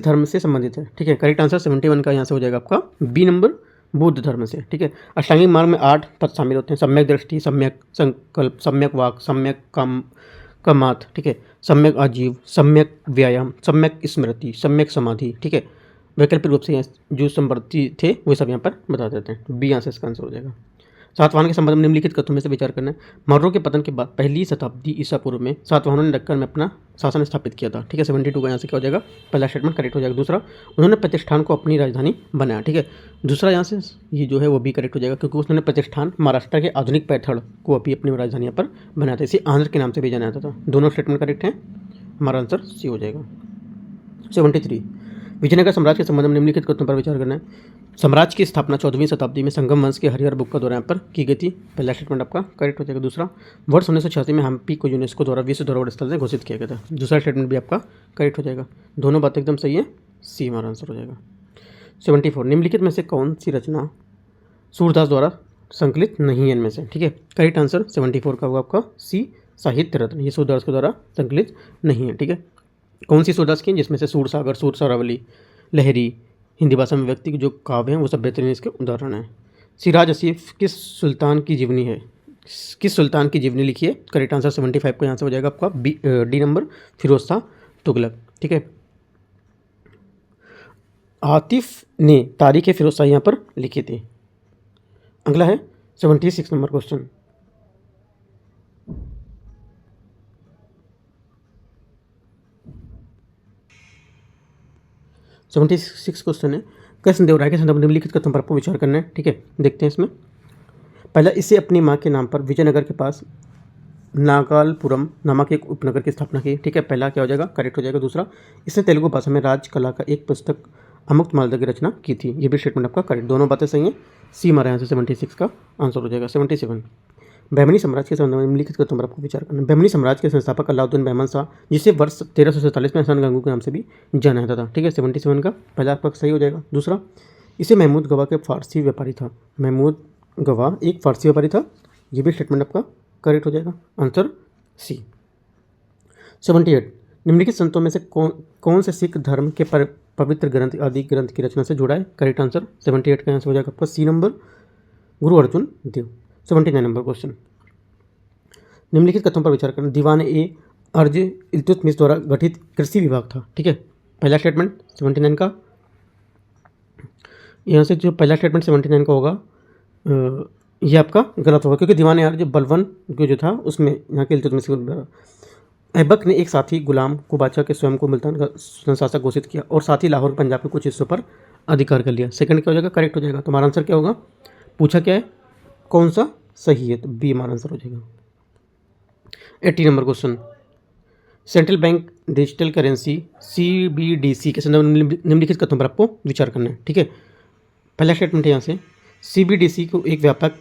धर्म से संबंधित है, ठीक है। करेक्ट आंसर 71 का यहाँ से हो जाएगा आपका बी नंबर, बुद्ध धर्म से, ठीक है। अष्टांगिक मार्ग में 8 पद शामिल होते हैं, सम्यक दृष्टि, सम्यक संकल्प, सम्यक वाक, सम्यक कामात, ठीक है। सम्यक आजीव, सम्यक व्यायाम, सम्यक स्मृति, सम्यक समाधि, ठीक है। वैकल्पिक रूप से यहाँ जो संवर्ती थे वो सब यहाँ पर बता देते हैं। बी यहाँ से इसका आंसर हो जाएगा। सातवाहन के संबंध में निम्नलिखित कथनों में से विचार करना है। मौर्यों के पतन के बाद पहली शताब्दी ईसा पूर्व में सातवाहनों ने दक्कन में अपना शासन स्थापित किया था, ठीक है। 72 का यहाँ से क्या हो जाएगा, पहला स्टेटमेंट करेक्ट हो जाएगा। दूसरा, उन्होंने प्रतिष्ठान को अपनी राजधानी बनाया, ठीक है। दूसरा यहाँ से ये जो है वो भी करेक्ट हो जाएगा, क्योंकि उन्होंने प्रतिष्ठान महाराष्ट्र के आधुनिक पैठड़ को अभी अपनी राजधानी यहाँ पर बनाया था, इसे आंध्र के नाम से भी जाना जाता था। दोनों स्टेटमेंट करेक्ट हैं, हमारा आंसर सी हो जाएगा। 73, विजयनगर साम्राज्य के संबंध में निम्नलिखित कथनों पर विचार करना है। साम्राज्य की स्थापना 14वीं शताब्दी में संगम वंश के हरिहर बुक का द्वारा यहाँ पर की गई थी, पहला स्टेटमेंट आपका करेक्ट हो जाएगा। दूसरा, वर्ष 1986 में हम्पी को यूनेस्को द्वारा विश्व धरोहर स्थल से घोषित किया गया था, दूसरा स्टेटमेंट भी आपका करेक्ट हो जाएगा। दोनों बातें एकदम सही है, सी हमारा आंसर हो जाएगा। 74, निम्नलिखित में से कौन सी रचना सूरदास द्वारा संकलित नहीं है इनमें से, ठीक है। करेक्ट आंसर 74 का होगा आपका सी, साहित्य रत्न, ये सूरदास के द्वारा संकलित नहीं है, ठीक है। कौन सी सूरदास की, जिसमें से सूरसागर, सूरसरावली, लहरी, हिंदी भाषा में व्यक्ति के जो काव्य हैं वो सब बेहतरीन इसके उदाहरण हैं। सिराज असीफ किस सुल्तान की जीवनी है, किस सुल्तान की जीवनी लिखी है। करेक्ट आंसर 75 को यहाँ से हो जाएगा आपका B, D number, Firoz Shah Tughlaq, ठीक है। आतिफ ने तारीख फिरोज शाह यहाँ पर लिखी थी। अगला है 76 नंबर क्वेश्चन। 76 क्वेश्चन है, कृष्णदेवराय के संदर्भ में निम्नलिखित कथनों पर आपको विचार करना है। ठीक है, देखते हैं इसमें। पहला, इसे अपनी माँ के नाम पर विजयनगर के पास नागालपुरम नामक एक उपनगर की स्थापना की। ठीक है, पहला क्या हो जाएगा, करेक्ट हो जाएगा। दूसरा, इसने तेलुगु भाषा में राजकला का एक पुस्तक अमुक्त मालदा की रचना की थी। ये भी स्टेटमेंट आपका करेक्ट, दोनों बातें सही हैं। सी हमारे यहाँ से 76 का आंसर हो जाएगा। 77, बहमनी साम्राज्य के संबंध में निम्नलिखित कथनों पर आपको विचार करना है। बहमनी साम्राज्य के संस्थापक अलाउद्दीन बहमन शाह, जिसे वर्ष 1347 में हसन गंगू के नाम से भी जाना जाता था। ठीक है, 77 का पहला आपका सही हो जाएगा। दूसरा, इसे महमूद गवाह के फारसी व्यापारी था। महमूद गवाह एक फारसी व्यापारी था। ये भी स्टेटमेंट आपका करेक्ट हो जाएगा, आंसर सी। 78, निम्नलिखित संतों में से कौन से सिख धर्म के पवित्र ग्रंथ आदि ग्रंथ की रचना से जुड़ा है। करेक्ट आंसर 78 का आंसर हो जाएगा आपका सी नंबर, गुरु अर्जुन देव। 79 नंबर क्वेश्चन, निम्नलिखित कथनों पर विचार करना। दीवान ए अर्ज इल्तुतमिश द्वारा गठित कृषि विभाग था। ठीक है, पहला स्टेटमेंट 79 का, यहाँ से जो पहला स्टेटमेंट 79 का होगा ये आपका गलत होगा, क्योंकि दीवान अर्ज बलवन जो था उसमें यहाँ के इल्तुतमिश ऐबक ने एक साथी गुलाम कुबाचा के स्वयं को मुल्तान का संशासक घोषित किया और साथ ही लाहौर पंजाब के कुछ हिस्सों पर अधिकार कर लिया। सेकंड क्या हो जाएगा, करेक्ट हो जाएगा। तो हमारा आंसर क्या होगा, पूछा क्या है, कौन सा सही है, तो बी हमारा आंसर हो जाएगा। 80 number question, central bank digital currency CBDC के संदर्भ में निम्नलिखित कथनों पर आपको विचार करना है। ठीक है, पहला स्टेटमेंट है यहाँ से, CBDC को एक व्यापक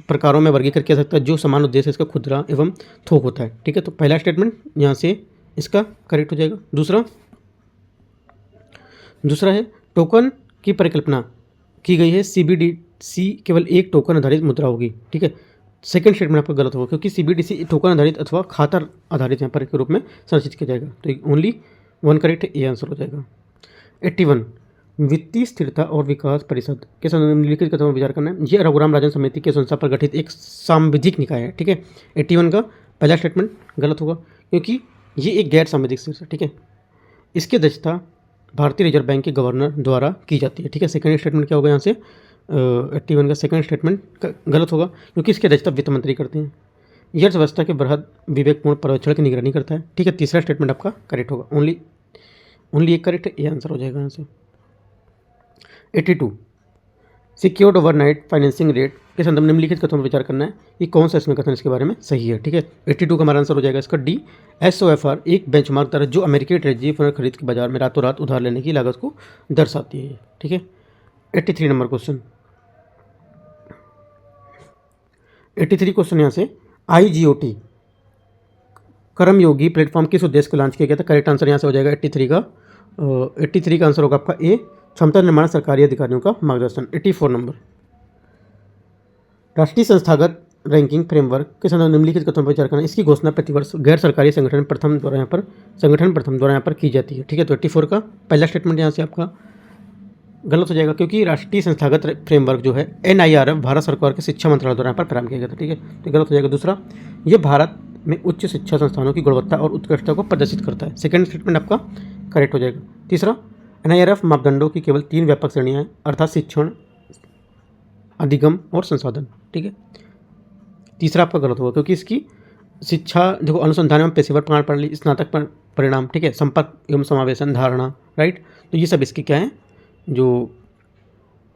प्रकारों में वर्गीकृत किया सकता है जो समान उद्देश्य इसका खुदरा एवं थोक होता है। ठीक है, तो पहला स्टेटमेंट यहाँ से इसका करेक्ट हो जाएगा। दूसरा है, टोकन की परिकल्पना की गई है, CBDC केवल एक टोकन आधारित मुद्रा होगी। ठीक है, सेकंड स्टेटमेंट आपका गलत होगा, क्योंकि CBDC टोकन आधारित अथवा खाता आधारित यहाँ पर के रूप में संरचित किया जाएगा। तो ओनली वन करेक्ट है, ये आंसर हो जाएगा। 81, वित्तीय स्थिरता और विकास परिषद के संबंध में निम्नलिखित कथनों पर विचार करना है। ये रघुराम राजन समिति के संस्था पर गठित एक सांविधिक निकाय है। ठीक है, 81 का पहला स्टेटमेंट गलत होगा, क्योंकि ये एक गैर सांविधिक संस्था। ठीक है, इसकी अध्यक्षता भारतीय रिजर्व बैंक के गवर्नर द्वारा की जाती है। ठीक है, सेकंड स्टेटमेंट क्या होगा यहाँ से, 81 का सेकंड स्टेटमेंट गलत होगा, क्योंकि इसकी अध्यक्षता वित्त मंत्री करते हैं। यह अर्थव्यवस्था के बृहद विवेकपूर्ण पर्यवेक्षण की निगरानी करता है। ठीक है, तीसरा स्टेटमेंट आपका करेक्ट होगा, ओनली एक करेक्ट है, ये आंसर हो जाएगा यहाँ से। 82, सिक्योर्ड ओवरनाइट फाइनेंसिंग रेट के संदर्भ में निम्नलिखित कथनों पर विचार करना है कि कौन सा इसमें कथन इसके बारे में सही है। ठीक है, 82 का हमारा आंसर हो जाएगा इसका डी। SOFR एक बेंचमार्क दर है जो अमेरिकी ट्रेजरी फंड खरीद के बाजार में रातों रात उधार लेने की लागत को दर्शाती है। ठीक है, 83 नंबर क्वेश्चन, 83 क्वेश्चन यहाँ से, IGOT कर्मयोगी प्लेटफॉर्म किस उद्देश्य को लॉन्च किया गया था। करेक्ट आंसर यहाँ से हो जाएगा 83 का। 83 का आंसर होगा आपका ए, क्षमता निर्माण सरकारी अधिकारियों का मार्गदर्शन। 84 नंबर, राष्ट्रीय संस्थागत रैंकिंग फ्रेमवर्क के संदर्भ में निम्नलिखित कथनों पर विचार करना। इसकी घोषणा प्रतिवर्ष गैर सरकारी संगठन प्रथम द्वारा यहाँ पर की जाती है। ठीक है, तो 84 का पहला स्टेटमेंट यहाँ से आपका गलत हो जाएगा, क्योंकि राष्ट्रीय संस्थागत फ्रेमवर्क जो है NIRF भारत सरकार के शिक्षा मंत्रालय द्वारा यहाँ पर प्रारंभ किया गया था। ठीक है, तो गलत हो जाएगा। दूसरा, ये भारत में उच्च शिक्षा संस्थानों की गुणवत्ता और उत्कृष्टता को प्रदर्शित करता है। सेकंड स्टेटमेंट आपका करेक्ट हो जाएगा। तीसरा, NIRF मापदंडों की केवल 3 व्यापक श्रेणियाँ हैं, अर्थात शिक्षण, अधिगम और संसाधन। ठीक है, तीसरा आपका गलत होगा, क्योंकि इसकी शिक्षा देखो अनुसंधान एवं पेशेवर प्रमाण प्रणाली, स्नातक परिणाम, ठीक है, संपर्क एवं समावेशन, धारणा, राइट, तो ये सब इसके क्या हैं, जो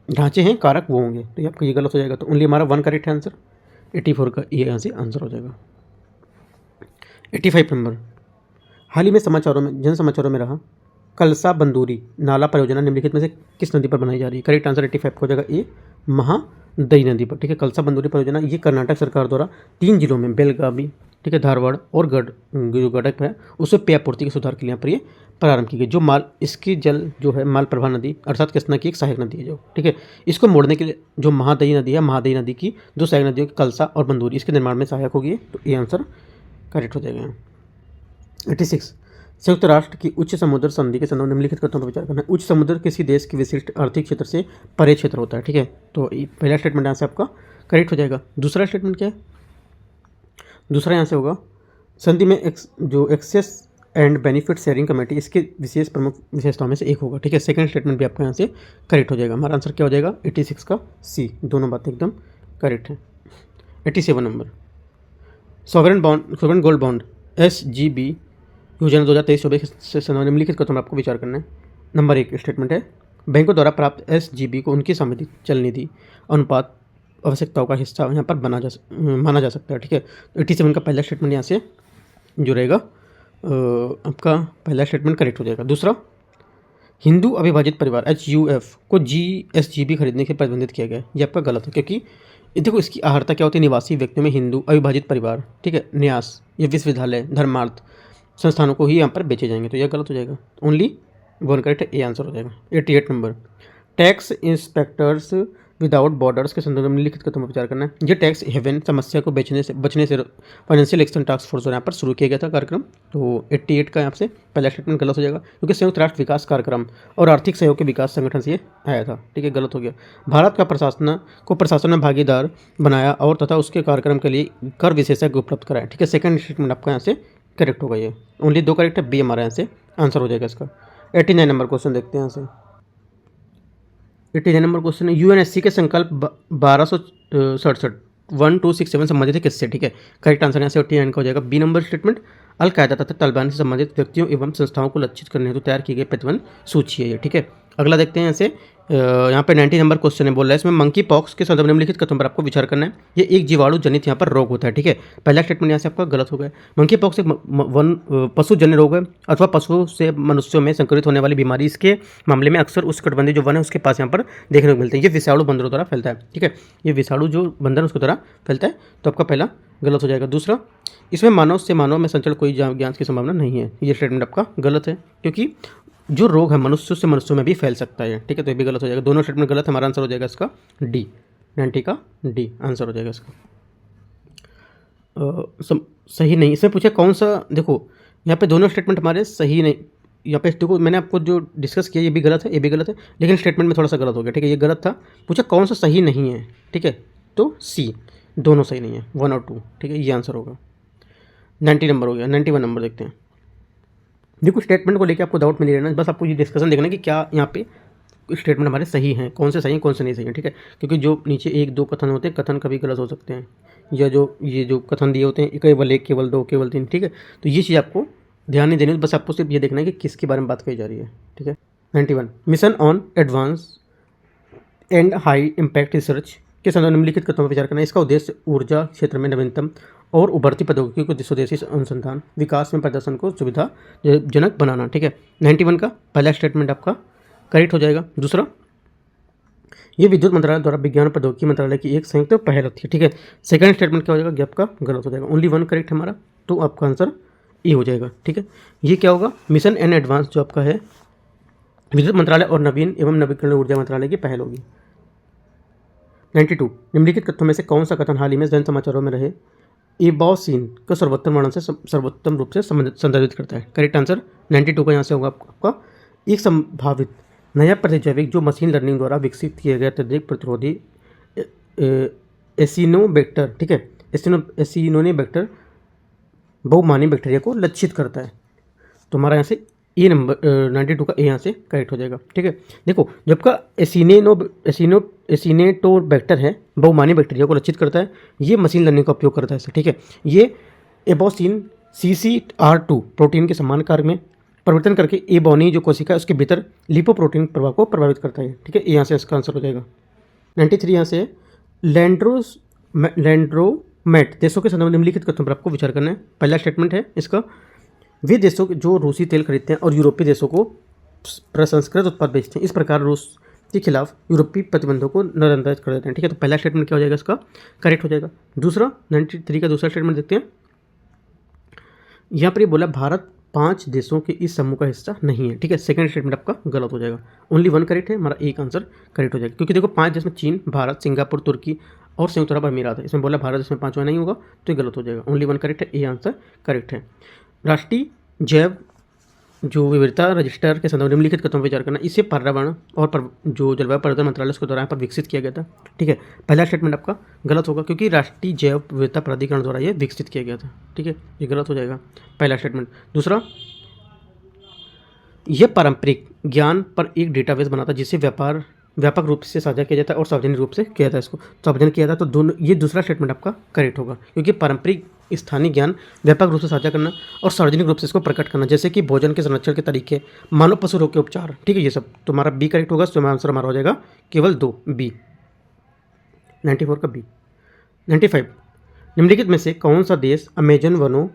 ढांचे हैं कारक वो होंगे। तो ये आपका ये गलत हो जाएगा, तो ओनली हमारा वन करेक्ट है आंसर, 84 का ये यहाँ से आंसर हो जाएगा। 85 नंबर, हाल ही में जन समाचारों में रहा कलसा बंदूरी नाला परियोजना निम्नलिखित में से किस नदी पर बनाई जा रही है। करेक्ट आंसर 85 हो जाएगा ए, महादई नदी पर। ठीक है, कलसा बंदूरी परियोजना ये कर्नाटक सरकार द्वारा 3 जिलों में बेलगावी, ठीक है, धारवाड़ और जो गडक है उससे पेय आपूर्ति के सुधार के लिए यहाँ पर ये प्रारंभ की गई। जो माल इसकी जल जो है माल प्रभा नदी अर्थात कृष्णा की एक सहायक नदी है जो, ठीक है, इसको मोड़ने के लिए जो महादई नदी है, महादई नदी की 2 सहायक नदियों कलसा और बंदूरी इसके निर्माण में सहायक होगी। तो ये आंसर करेक्ट हो जाएगा। 86, संयुक्त राष्ट्र की उच्च समुद्र संधि के संदर्भ में निम्नलिखित कथनों पर विचार करना है। उच्च समुद्र किसी देश की विशिष्ट आर्थिक क्षेत्र से परे क्षेत्र होता है। ठीक है, तो पहला स्टेटमेंट यहाँ से आपका करेक्ट हो जाएगा। दूसरा स्टेटमेंट क्या है, दूसरा यहाँ से होगा संधि में जो access and benefit sharing committee इसके विशेष प्रमुख विशेषताओं में से एक होगा। ठीक है, सेकंड स्टेटमेंट भी आपका यहाँ से करेक्ट हो जाएगा। हमारा आंसर क्या हो जाएगा 86 का सी, दोनों बातें एकदम करेक्ट हैं। 87 number, sovereign gold bond SGB योजना 2023-24 से संबंधित निम्नलिखित कथनों में आपको विचार करना है। नंबर 1 स्टेटमेंट है, बैंकों द्वारा प्राप्त एसजीबी को उनकी संबंधित चल निधि अनुपात आवश्यकताओं का हिस्सा यहाँ पर माना जा सकता है। ठीक है, 87 का पहला स्टेटमेंट यहाँ से जो रहेगा आपका पहला स्टेटमेंट करेक्ट हो जाएगा। दूसरा, हिंदू अविभाजित परिवार HUF को GSGB खरीदने के प्रतिबंधित किया गया, ये आपका गलत है, क्योंकि देखो इसकी आहर्ता क्या होती है, निवासी व्यक्तियों में हिंदू अविभाजित परिवार, ठीक है, न्यास, ये विश्वविद्यालय, धर्मार्थ संस्थानों को ही यहाँ पर बेचे जाएंगे, तो यह गलत हो जाएगा। ओनली वन करेक्ट है, ए आंसर हो जाएगा। 88 number, tax inspectors without borders के संदर्भ में लिखित कथनों पर विचार करना है। ये टैक्स हेवन समस्या को बचने से फाइनेंशियल एक्शन टास्क फोर्स यहाँ पर शुरू किया गया था कार्यक्रम। तो 88 का यहाँ से पहला स्टेटमेंट गलत हो जाएगा, क्योंकि संयुक्त राष्ट्र विकास कार्यक्रम और आर्थिक सहयोग के विकास संगठन से ये आया था। ठीक है, गलत हो गया। भारत का प्रशासन में भागीदार बनाया और तथा उसके कार्यक्रम के लिए कर विशेषज्ञ उपलब्ध कराया। ठीक है, सेकंड स्टेटमेंट आपका यहाँ से करेक्ट होगा। ये ओनली 2 करेक्ट है, बी हमारा यहाँ से आंसर हो जाएगा इसका। 89 नंबर क्वेश्चन देखते हैं यहाँ से। 89 नंबर क्वेश्चन है, UNSC के संकल्प 1267 1267 संबंधित है किससे? ठीक है, करेक्ट आंसर यहाँ से 89 का हो जाएगा। बी नंबर स्टेटमेंट, अलकायदा तथा तालिबान से संबंधित व्यक्तियों एवं संस्थाओं को लक्षित करने हेतु तैयार की गई प्रतिबंध सूची है ये। ठीक है, अगला देखते हैं यहाँ से। यहाँ पे 90 नंबर क्वेश्चन है, बोल रहा है इसमें मंकी पॉक्स के संदर्भ में निम्नलिखित कथनों पर आपको विचार करना है। ये एक जीवाणु जनित यहाँ पर रोग होता है। ठीक है, पहला स्टेटमेंट यहाँ से आपका गलत हो गया। मंकी पॉक्स एक पशु जन्य रोग है अथवा पशुओं से मनुष्यों में संक्रमित होने वाली बीमारी। इसके मामले में अक्सर उस कटबंधी जो वन है उसके पास यहाँ पर देखने को मिलते हैं। ये विषाणु बंदरों द्वारा फैलता है। ठीक है, ये विषाणु जो बंदर उसके द्वारा फैलता है, तो आपका पहला गलत हो जाएगा। दूसरा, इसमें मानव से मानव में संचरण कोई ज्ञान की संभावना नहीं है, ये स्टेटमेंट आपका गलत है, क्योंकि जो रोग है मनुष्य से मनुष्यों में भी फैल सकता है। ठीक है, तो ये भी गलत हो जाएगा। दोनों स्टेटमेंट गलत, हमारा आंसर हो जाएगा इसका डी, 90 का डी आंसर हो जाएगा इसका। सही नहीं, इसमें पूछा कौन सा, देखो यहाँ पे दोनों स्टेटमेंट हमारे सही नहीं, यहाँ पे देखो मैंने आपको जो डिस्कस किया ये भी गलत है, ये भी गलत है, लेकिन स्टेटमेंट में थोड़ा सा गलत हो गया। ठीक है, ये गलत था, पूछा कौन सा सही नहीं है। ठीक है, तो सी, दोनों सही नहीं है, 1 और 2। ठीक है, ये आंसर होगा। 90 नंबर हो गया। 91 नंबर देखते हैं। देखो स्टेटमेंट को लेकर आपको डाउट में नहीं रहना, बस आपको ये डिस्कशन देखना है कि क्या यहाँ पे स्टेटमेंट हमारे सही हैं, कौन से सही हैं कौन से नहीं सही हैं। ठीक है, क्योंकि जो नीचे 1-2 कथन होते हैं, कथन कभी गलत हो सकते हैं, या ये जो कथन दिए होते हैं केवल 1, केवल 2, केवल 3। ठीक है, तो ये चीज़ आपको ध्यान नहीं देनी, बस आपको सिर्फ ये देखना है कि किसके बारे में बात कही जा रही है। ठीक है, 91, mission on advance and high impact research के संदर्भ में निम्नलिखित कथनों पर विचार करना है। इसका उद्देश्य ऊर्जा क्षेत्र में नवीनतम और उभरती प्रौद्योगिकी को स्वदेशी अनुसंधान विकास में प्रदर्शन को सुविधाजनक बनाना। ठीक है, 91 का पहला स्टेटमेंट आपका करेक्ट हो जाएगा। दूसरा, ये विद्युत मंत्रालय द्वारा विज्ञान और प्रौद्योगिकी मंत्रालय की एक संयुक्त पहल होती है। ठीक है, सेकंड स्टेटमेंट क्या हो जाएगा, आपका गलत हो जाएगा। ओनली 1 करेक्ट हमारा, तो आपका आंसर ए हो जाएगा। ठीक है, ये क्या होगा, मिशन एंड एडवांस जो आपका है विद्युत मंत्रालय और नवीन एवं नवीकरणीय ऊर्जा मंत्रालय की पहल होगी। 92, निम्नलिखित कथनों में से कौन सा कथन हाल ही में जन समाचारों में रहे एबॉसिन को सर्वोत्तम वर्णन से सर्वोत्तम रूप से संदर्भित करता है? करेक्ट आंसर 92 का यहाँ से होगा आपका। एक संभावित नया प्रतिजैविक जो मशीन लर्निंग द्वारा विकसित किया गया अत्यधिक प्रतिरोधी एसिनोबैक्टर, ठीक है, एसिनोबैक्टर बहुमानी बैक्टीरिया को लक्षित करता है। तो हमारा यहाँ से ए नंबर 92 का ए यहाँ से करेक्ट हो जाएगा। ठीक है, देखो जब का एसिनेटोबैक्टर है बहुमानी बैक्टीरिया को लक्षित करता है, ये मशीन लर्निंग का उपयोग करता है इससे। ठीक है, ये एबोसिन CCR2 प्रोटीन के समान कार्य में परिवर्तन करके एबोनी जो कोशिका है उसके भीतर लिपोप्रोटीन प्रभाव को प्रभावित करता है। ठीक है, यहाँ से इसका आंसर हो जाएगा। 93 यहाँ से लैंड्रोमेट देशों के संदर्भ में निम्नलिखित कथनों पर आपको विचार करना है। पहला स्टेटमेंट है इसका, वे देशों जो रूसी तेल खरीदते हैं और यूरोपीय देशों को प्रसंस्कृत उत्पाद बेचते हैं, इस प्रकार रूस के खिलाफ यूरोपीय प्रतिबंधों को नजरअंदाज कर देते हैं। ठीक है, तो पहला स्टेटमेंट क्या हो जाएगा, इसका करेक्ट हो जाएगा। दूसरा 93 का दूसरा स्टेटमेंट देखते हैं। यहाँ पर ये बोला भारत 5 देशों के इस समूह का हिस्सा नहीं है। ठीक है, सेकंड स्टेटमेंट आपका गलत हो जाएगा। ओनली 1 करेक्ट है, हमारा एक आंसर करेक्ट हो जाएगा, क्योंकि देखो 5 देश में चीन, भारत, सिंगापुर, तुर्की और संयुक्त अरब अमीरात है। इसमें बोला भारत इसमें 5वां नहीं होगा, तो ये गलत हो जाएगा। ओनली 1 करेक्ट है, ये आंसर करेक्ट है। राष्ट्रीय जैव जो विविधता रजिस्टर के संदर्भ में निम्नलिखित कथनों पर विचार करना, इसे पर्यावरण और जो जलवायु परिवर्तन मंत्रालय के दौरान पर विकसित किया गया था। ठीक है, पहला स्टेटमेंट आपका गलत होगा, क्योंकि राष्ट्रीय जैव विविधता प्राधिकरण द्वारा ये विकसित किया गया था। ठीक है, ये गलत हो जाएगा पहला स्टेटमेंट। दूसरा, यह पारंपरिक ज्ञान पर एक डेटाबेस बनाता जिसे व्यापक रूप से साझा किया जाता है और सार्वजनिक रूप से किया जाता है, इसको सार्वजनिक किया जाता है। तो दोनों, ये दूसरा स्टेटमेंट आपका करेक्ट होगा, क्योंकि पारंपरिक स्थानीय ज्ञान व्यापक रूप से साझा करना और सार्वजनिक रूप से इसको प्रकट करना, जैसे कि भोजन के संरक्षण के तरीके, मानव पशु रोग के उपचार। ठीक है, ये सब तुम्हारा बी करेक्ट होगा। तो आंसर हमारा हो जाएगा केवल 2 बी, 94 का बी। 95 निम्नलिखित में से कौन सा देश अमेजन वनों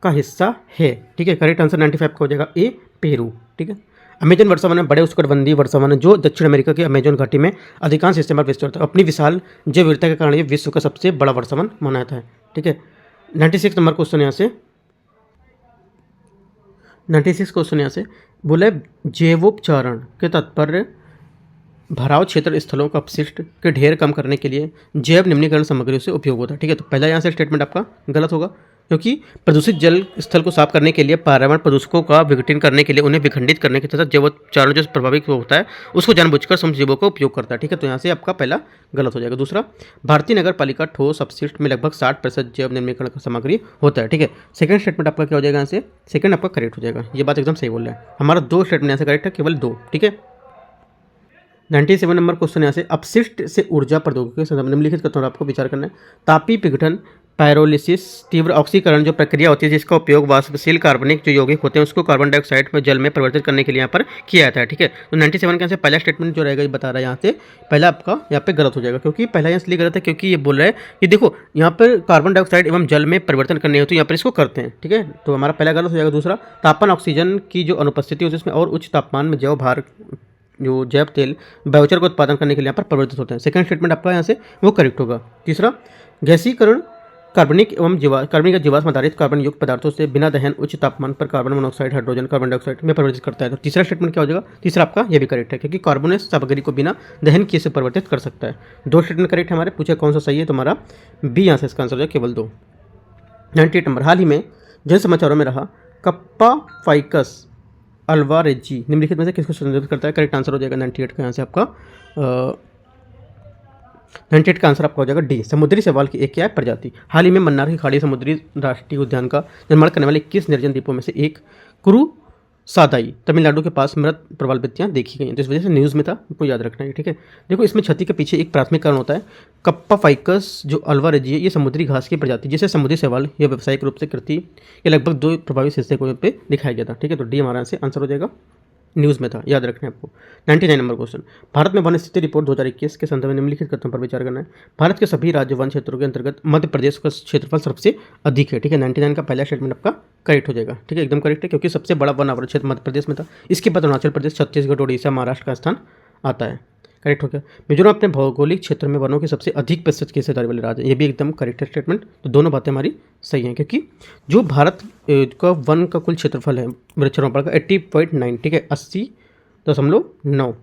का हिस्सा है? ठीक है, करेक्ट आंसर 95 का हो जाएगा ए, पेरू। ठीक है, अमेजन वर्षावन बड़े उष्णकटिबंधीय वर्षावन जो दक्षिण अमेरिका के अमेजन घाटी में अधिकांश हिस्से में विस्तृत है। अपनी विशाल जैव विविधता के कारण ये विश्व का सबसे बड़ा वर्षावन माना जाता है। ठीक है, 96 नंबर क्वेश्चन यहाँ से, 96 क्वेश्चन यहाँ से बोले जैवोपचारण के तात्पर्य भराव क्षेत्र स्थलों का अपशिष्ट के ढेर कम करने के लिए जैव निम्नीकरण सामग्रियों से उपयोग होता है। ठीक है, तो पहला यहाँ से स्टेटमेंट आपका गलत होगा, क्योंकि प्रदूषित जल स्थल को साफ करने के लिए पर्यावरण प्रदूषकों का विघटन करने के लिए उन्हें विखंडित करने के तथा जैवोपचारण जो प्रभावित होता है उसको जानबूझकर श्रमजीवों का उपयोग करता है। ठीक है, तो यहाँ से आपका पहला गलत हो जाएगा। दूसरा, भारतीय नगर पालिका ठोस अपशिष्ट में लगभग 60% जैव निम्नीकरण का सामग्री होता है। ठीक है, सेकंड स्टेटमेंट आपका क्या हो जाएगा? यहाँ से सेकंड आपका करेक्ट हो जाएगा। ये बात एकदम सही बोल रहे हैं। हमारा 2 स्टेटमेंट यहाँ से करेक्ट है, केवल 2। ठीक है, 97 नंबर क्वेश्चन यहाँ से अपशिष्ट से ऊर्जा प्रौद्योगिकी के संदर्भ में निम्नलिखित कथनों पर आपको विचार करना है। तापीय पिघटन, पायरोलिसिस, तीव्र ऑक्सीकरण जो प्रक्रिया होती है जिसका उपयोग वाष्पशील कार्बनिक जो यौगिक होते हैं उसको कार्बन डाइऑक्साइड में जल में परिवर्तित करने के लिए यहाँ पर किया जाता है। ठीक है, तो 97 का से पहला स्टेटमेंट जो रहेगा ये बता रहा है यहाँ से पहला आपका यहाँ पे गलत हो जाएगा, क्योंकि पहला यहाँ इसलिए गलत है क्योंकि ये बोल रहा है कि देखो यहाँ पर कार्बन डाइऑक्साइड एवं जल में परिवर्तन करने हो तो यहाँ पर इसको करते हैं। ठीक है, तो हमारा पहला गलत हो जाएगा। दूसरा, तापमान ऑक्सीजन की जो अनुपस्थिति होती है उसमें और उच्च तापमान में जैव भार जो जैव तेल बायोचार का उत्पादन करने के लिए यहाँ पर परिवर्तित होते हैं। सेकंड स्टेटमेंट आपका यहाँ से वो करेक्ट होगा। तीसरा, गैसीकरण कार्बनिक कार्बनिक जीवाश्म आधारित कार्बन युक्त पदार्थों से बिना दहन उच्च तापमान पर carbon monoxide, hydrogen, carbon dioxide में परिवर्तित करता है। तो तीसरा स्टेटमेंट क्या हो जाएगा? तीसरा आपका ये भी करेक्ट है, क्योंकि कार्बोनेट सामग्री को बिना दहन किए से परिवर्तित कर सकता है। 2 स्टेटमेंट करेक्ट है हमारे। पूछे कौन सा सही है? तुम्हारा बी यहाँ से इसका आंसर हो जाएगा, केवल 2। 98 नंबर, हाल ही में जन समाचारों में रहा कप्पा फाइकस अल्वारेजी निम्नलिखित में से किसको संदर्भित करता है? करेक्ट आंसर हो जाएगा 98 का यहाँ से आपका 98 का आंसर आपका हो जाएगा डी, समुद्री शैवाल की एक क्या है? प्रजाति। हाल ही में मन्नार की खाड़ी समुद्री राष्ट्रीय उद्यान का निर्माण करने वाले 21 निर्जन द्वीपों में से एक कुरु सादाई तमिलनाडु के पास मृत प्रवालवृत्तियाँ देखी गई हैं। तो इस वजह से न्यूज़ में था, आपको याद रखना है। ठीक है, देखो इसमें क्षति के पीछे एक प्राथमिक कारण होता है कप्पा फाइकस जो अल्वारेजी है, ये समुद्री घास की प्रजाति जिसे समुद्री शैवाल या व्यावसायिक रूप से कृति ये लगभग 2 प्रभावित हिस्से को पे दिखाया गया था। ठीक है, तो डी हमारा यहाँ से आंसर हो जाएगा, न्यूज़ में था, याद रखना है आपको। 99 नंबर क्वेश्चन, भारत में वन स्थिति रिपोर्ट 2021 के संदर्भ में निम्नलिखित कथनों पर विचार करना है। भारत के सभी राज्य वन क्षेत्रों के अंतर्गत मध्य प्रदेश का क्षेत्रफल सबसे अधिक है। ठीक है, 99 का पहला स्टेटमेंट आपका करेक्ट हो जाएगा। ठीक है, एकदम करेक्ट है, क्योंकि सबसे बड़ा वन आवरण क्षेत्र मध्य प्रदेश में था। इसके बाद अरुणाचल प्रदेश, छत्तीसगढ़, उड़ीसा, महाराष्ट्र का स्थान आता है। करेक्ट हो गया। मिजोरम अपने भौगोलिक क्षेत्र में वनों के सबसे अधिक प्रतिशत की हिस्सेदारी वाले राज्य है। ये भी एकदम करेक्ट स्टेटमेंट। तो दोनों बातें हमारी सही हैं, क्योंकि जो भारत का वन का कुल क्षेत्रफल है वृक्षारोपण का 80.9, ठीक है, 80.9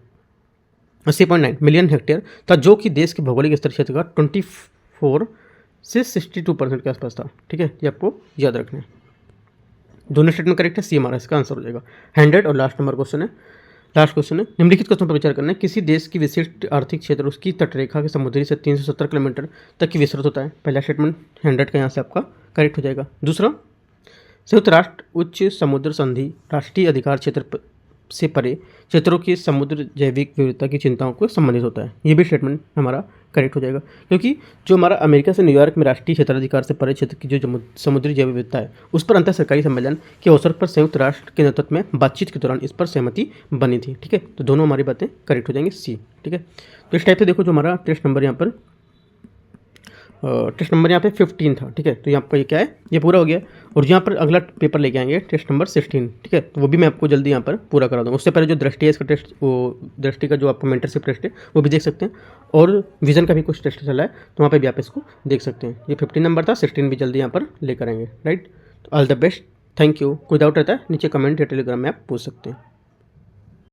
मिलियन हेक्टेयर था, जो कि देश के भौगोलिक स्तर क्षेत्र का 24 से 62% के आसपास था। ठीक है, ये आपको याद रखना है। दोनों स्टेटमेंट करेक्ट है, सी हमारा इसका आंसर हो जाएगा। 100 और लास्ट नंबर क्वेश्चन है, लास्ट क्वेश्चन है, निम्नलिखित क्वेश्चन पर विचार करना है। किसी देश की विशिष्ट आर्थिक क्षेत्र उसकी तटरेखा के समुद्री से 370 किलोमीटर तक की विस्तृत होता है। पहला स्टेटमेंट 100 का यहाँ से आपका करेक्ट हो जाएगा। दूसरा, संयुक्त राष्ट्र उच्च समुद्र संधि राष्ट्रीय अधिकार क्षेत्र से परे क्षेत्रों की समुद्र जैविक विविधता की चिंताओं को संबंधित होता है। ये भी स्टेटमेंट हमारा करेक्ट हो जाएगा, क्योंकि जो हमारा अमेरिका से न्यूयॉर्क में राष्ट्रीय क्षेत्राधिकार से परे क्षेत्र की जो समुद्री जैव विविधता है उस पर अंतर सरकारी सम्मेलन के अवसर पर संयुक्त राष्ट्र के नेतृत्व में बातचीत के दौरान इस पर सहमति बनी थी। ठीक है, तो दोनों हमारी बातें करेक्ट हो जाएंगी, सी। ठीक है, तो इस टाइप से देखो जो हमारा टेस्ट नंबर यहाँ पर 15 था। ठीक है, तो यहाँ पर ये क्या है, ये पूरा हो गया। और यहाँ पर अगला पेपर लेके आएंगे टेस्ट नंबर 16। ठीक है, तो वो भी मैं आपको जल्दी यहाँ पर पूरा करा दूँगा। उससे पहले जो दृष्टि है इसका टेस्ट, वो दृष्टि का जो आपका मेंटरशिप टेस्ट है वो भी देख सकते हैं, और विजन का भी कुछ टेस्ट चला है तो वहाँ पर भी आप इसको देख सकते हैं। ये 15 नंबर था, 16 भी जल्दी यहाँ पर लेकर आएंगे। राइट, तो all the best, thank you. कोई डाउट रहता है नीचे कमेंट या टेलीग्राम में आप पूछ सकते हैं।